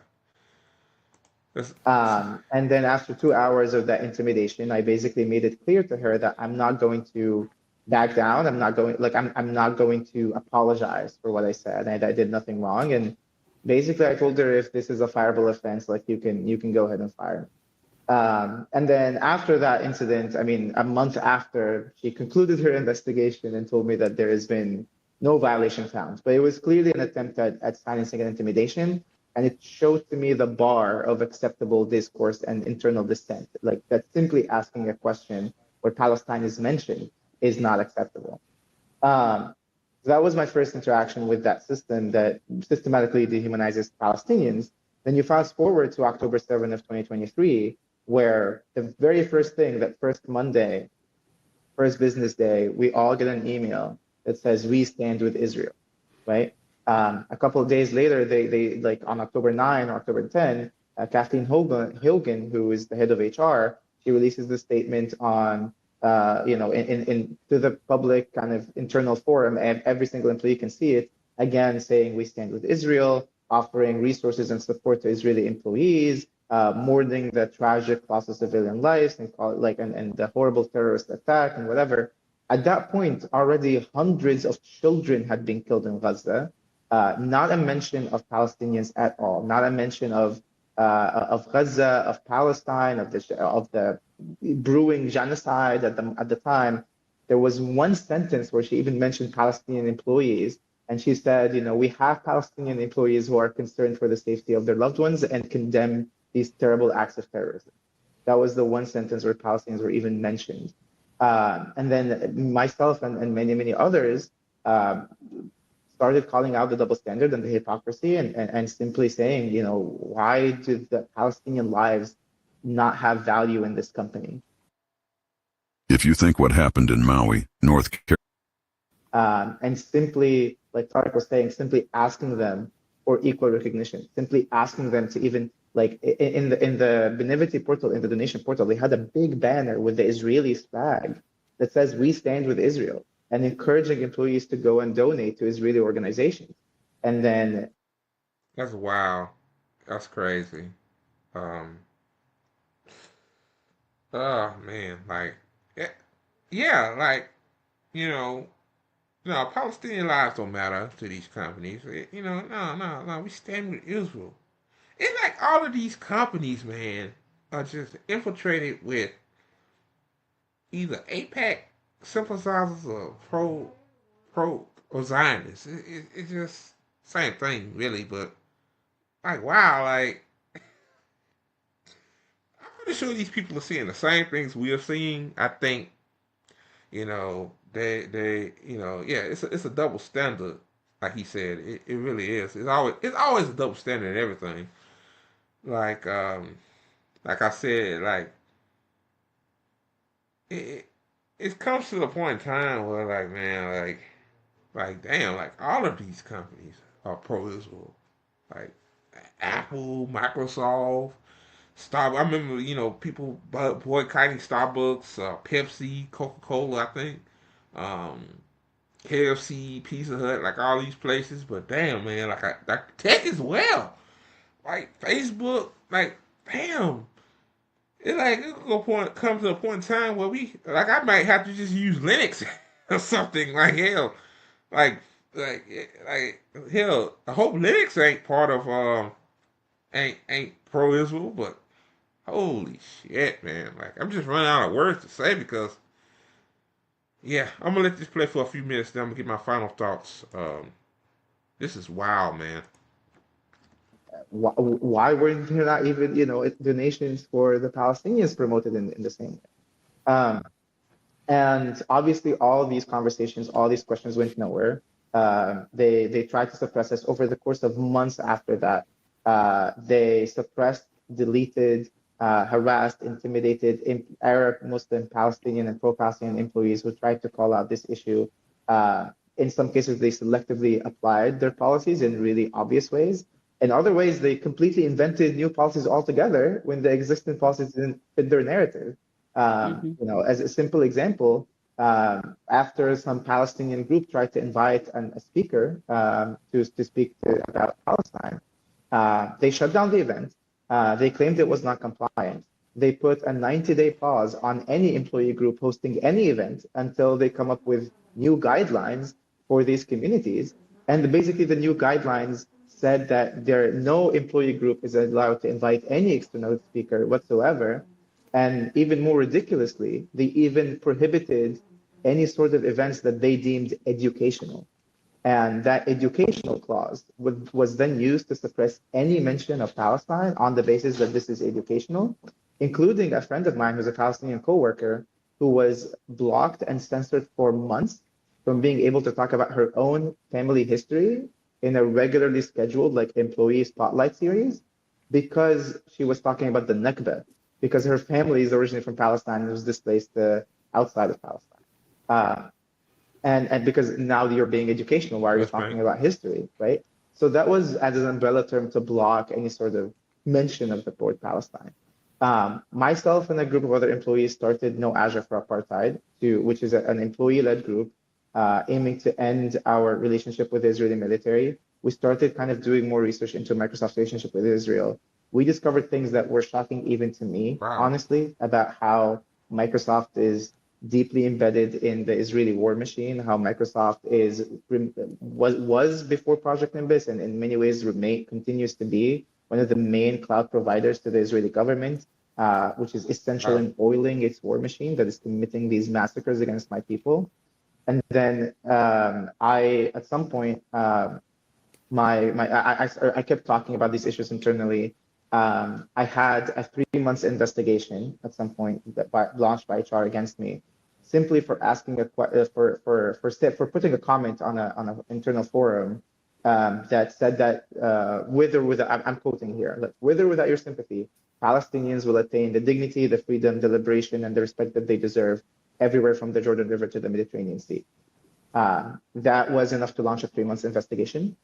And then after 2 hours of that intimidation, I basically made it clear to her that I'm not going to back down. I'm not going to apologize for what I said. And I did nothing wrong. And basically I told her if this is a fireable offense, like you can go ahead and fire me. And then after that incident, I mean, a month after, she concluded her investigation and told me that there has been no violation found. But it was clearly an attempt at silencing and intimidation. And it showed to me the bar of acceptable discourse and internal dissent. Like that simply asking a question where Palestine is mentioned is not acceptable. So that was my first interaction with that system that systematically dehumanizes Palestinians. Then you fast forward to October 7th of 2023, where the very first thing, that first Monday, first business day, we all get an email that says, "We stand with Israel," right? A couple of days later, they like on October 9 or October 10, Kathleen Hogan, who is the head of HR, she releases the statement on, in to the public kind of internal forum, and every single employee can see it, again, saying we stand with Israel, offering resources and support to Israeli employees, mourning the tragic loss of civilian lives and and the horrible terrorist attack and whatever. At that point, already hundreds of children had been killed in Gaza. Not a mention of Palestinians at all. Not a mention of Gaza, of Palestine, of the brewing genocide at the time. There was one sentence where she even mentioned Palestinian employees, and she said, we have Palestinian employees who are concerned for the safety of their loved ones and condemn these terrible acts of terrorism. That was the one sentence where Palestinians were even mentioned. And then myself and many others started calling out the double standard and the hypocrisy and simply saying, why do the Palestinian lives not have value in this company? If you think what happened in Maui, North Carolina, and simply, like Tarek was saying, simply asking them for equal recognition, simply asking them to even, like in the Benevity portal, in the donation portal, they had a big banner with the Israeli flag that says, "We stand with Israel," and encouraging employees to go and donate to Israeli organizations. And then that's wild. That's crazy. Oh man, like, yeah, like, Palestinian lives don't matter to these companies. No, we stand with Israel. It's like all of these companies, man, are just infiltrated with either APAC sympathizers or pro or Zionists. It's just same thing, really. But like, wow, like I'm pretty sure these people are seeing the same things we are seeing. I think, yeah, it's a double standard, like he said. It really is. It's always a double standard in everything. Like I said, like it comes to the point in time where like, man, like damn, like all of these companies are pro Israel. Like Apple, Microsoft, Star. I remember, people boycotting Starbucks, Pepsi, Coca-Cola. I think, um, KFC, Pizza Hut, like all these places. But damn, man, like tech as well. Like Facebook, like damn. It like it come to a point in time where I might have to just use Linux or something like hell. Like like hell. I hope Linux ain't part of ain't pro Israel, but holy shit, man! Like I'm just running out of words to say because yeah, I'm gonna let this play for a few minutes. Then I'm gonna get my final thoughts. This is wild, man. Why weren't there not even, donations for the Palestinians promoted in the same way? And obviously, all these conversations, all these questions went nowhere. They tried to suppress us over the course of months after that. They suppressed, deleted, harassed, intimidated Arab, Muslim, Palestinian, and pro-Palestinian employees who tried to call out this issue. In some cases, they selectively applied their policies in really obvious ways. In other ways, they completely invented new policies altogether when the existing policies didn't fit their narrative. As a simple example, after some Palestinian group tried to invite a speaker to speak about Palestine, they shut down the event. They claimed it was not compliant. They put a 90-day pause on any employee group hosting any event until they come up with new guidelines for these communities. And basically, the new guidelines said that no employee group is allowed to invite any external speaker whatsoever. And even more ridiculously, they even prohibited any sort of events that they deemed educational. And that educational clause was then used to suppress any mention of Palestine on the basis that this is educational, including a friend of mine who's a Palestinian coworker who was blocked and censored for months from being able to talk about her own family history in a regularly scheduled like employee spotlight series because she was talking about the Nakba, because her family is originally from Palestine and was displaced outside of Palestine. And because now you're being educational, why are you talking about history, right? So that was as an umbrella term to block any sort of mention of the word Palestine. Myself and a group of other employees started No Azure for Apartheid, which is an employee-led group aiming to end our relationship with the Israeli military. We started kind of doing more research into Microsoft's relationship with Israel. We discovered things that were shocking even to me, honestly, about how Microsoft is deeply embedded in the Israeli war machine, how Microsoft was before Project Nimbus, and in many ways continues to be one of the main cloud providers to the Israeli government, which is essential in oiling its war machine that is committing these massacres against my people. And then at some point, I kept talking about these issues internally. I had a 3 months investigation at some point launched by HR against me, simply for asking for putting a comment on an internal forum that said that with or without, I'm quoting here, like, with or without your sympathy, Palestinians will attain the dignity, the freedom, the liberation, and the respect that they deserve everywhere from the Jordan River to the Mediterranean Sea. That was enough to launch a 3 months investigation,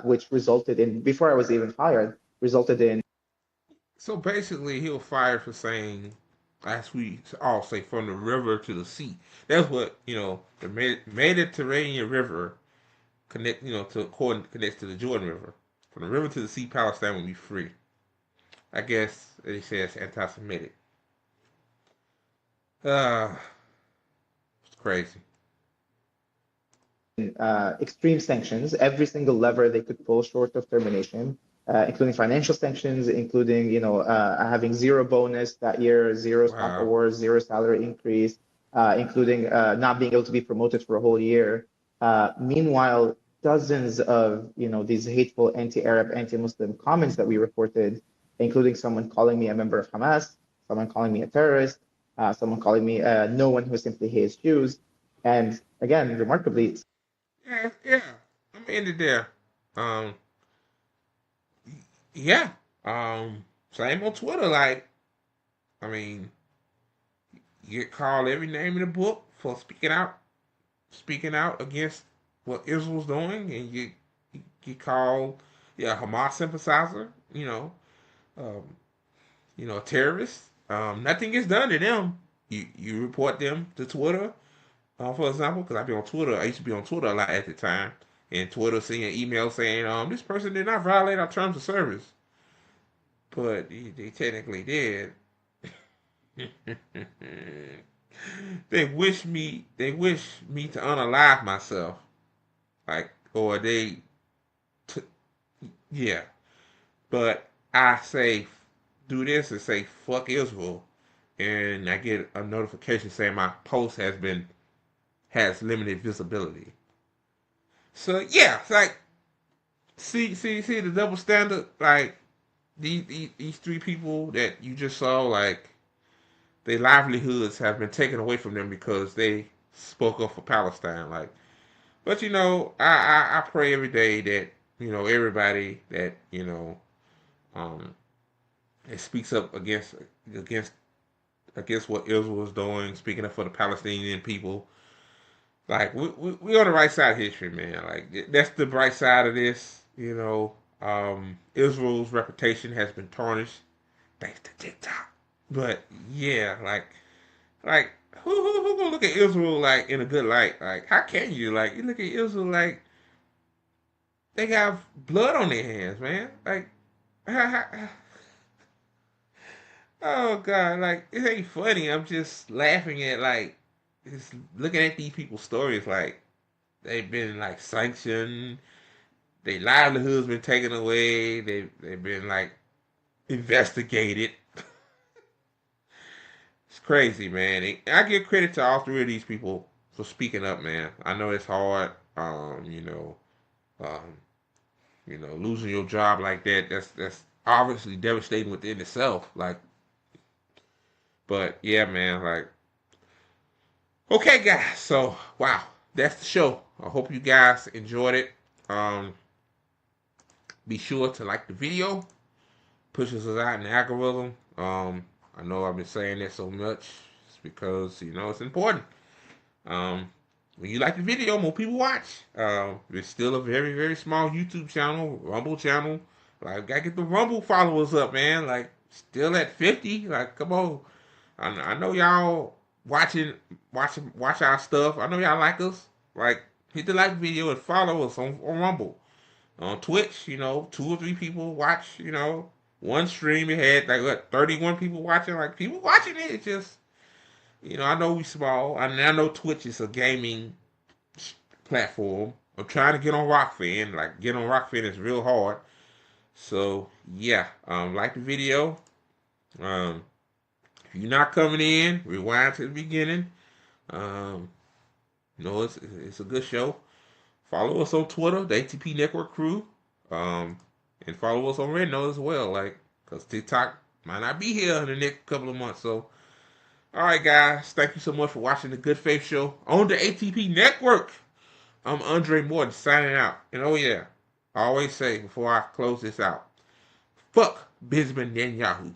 which resulted in, before I was even fired, resulted in. So basically, he was fired for saying, as we all say, from the river to the sea. That's what the Mediterranean River connects to the Jordan River. From the river to the sea, Palestine will be free. I guess they say it's anti-Semitic. It's crazy. Extreme sanctions, every single lever they could pull short of termination, including financial sanctions, including having zero bonus that year, zero stock awards, zero salary increase, including not being able to be promoted for a whole year. Meanwhile, dozens of these hateful anti-Arab, anti-Muslim comments that we reported, including someone calling me a member of Hamas, someone calling me a terrorist, someone calling me no one who simply hates Jews, and again, remarkably. Yeah. I'm ended there. Yeah. Same on Twitter. Like, I mean, you get called every name in the book for speaking out against what Israel's doing, and you call, yeah, Hamas sympathizer, terrorists. Nothing gets done to them. You report them to Twitter, for example, because I be on Twitter. I used to be on Twitter a lot at the time, and Twitter seeing an email saying, this person did not violate our terms of service, but they technically did. They wish me to unalive myself, like, or yeah. But I say do this and say fuck Israel, and I get a notification saying my post has limited visibility. So yeah, it's like see the double standard. Like these three people that you just saw, like their livelihoods have been taken away from them because they spoke up for Palestine. Like, but I pray every day that everybody that um it speaks up against what Israel is doing, speaking up for the Palestinian people. Like we on the right side of history, man. Like that's the bright side of this. Israel's reputation has been tarnished thanks to TikTok. But yeah, like who gonna look at Israel like in a good light? Like how can you you look at Israel like they have blood on their hands, man? Like oh God, like it ain't funny. I'm just laughing at just looking at these people's stories. Like they've been sanctioned, their livelihoods been taken away. They've been investigated. It's crazy, man. I give credit to all three of these people for speaking up, man. I know it's hard. Losing your job like that. That's obviously devastating within itself. But yeah, man. Okay, guys. So wow, that's the show. I hope you guys enjoyed it. Be sure to like the video. Pushes us out in the algorithm. I know I've been saying that so much. It's because it's important. When you like the video, more people watch. It's still a very, very small YouTube channel, Rumble channel. Gotta get the Rumble followers up, man. Still at 50. Come on. I know y'all watch our stuff. I know y'all like us. Hit the like video and follow us on Rumble. On Twitch, 2 or 3 people watch, one stream. It had 31 people watching. People watching it. It's just, I know we small. I know Twitch is a gaming platform. I'm trying to get on Rockfin. Get on Rockfin is real hard. So yeah, like the video. If you're not coming in, rewind to the beginning. It's a good show. Follow us on Twitter, the ATP Network Crew. And follow us on Rednote as well. Because TikTok might not be here in the next couple of months. So, alright, guys. Thank you so much for watching the Good Faith Show on the ATP Network. I'm Andre Morton signing out. And oh yeah, I always say before I close this out, fuck Benjamin Netanyahu.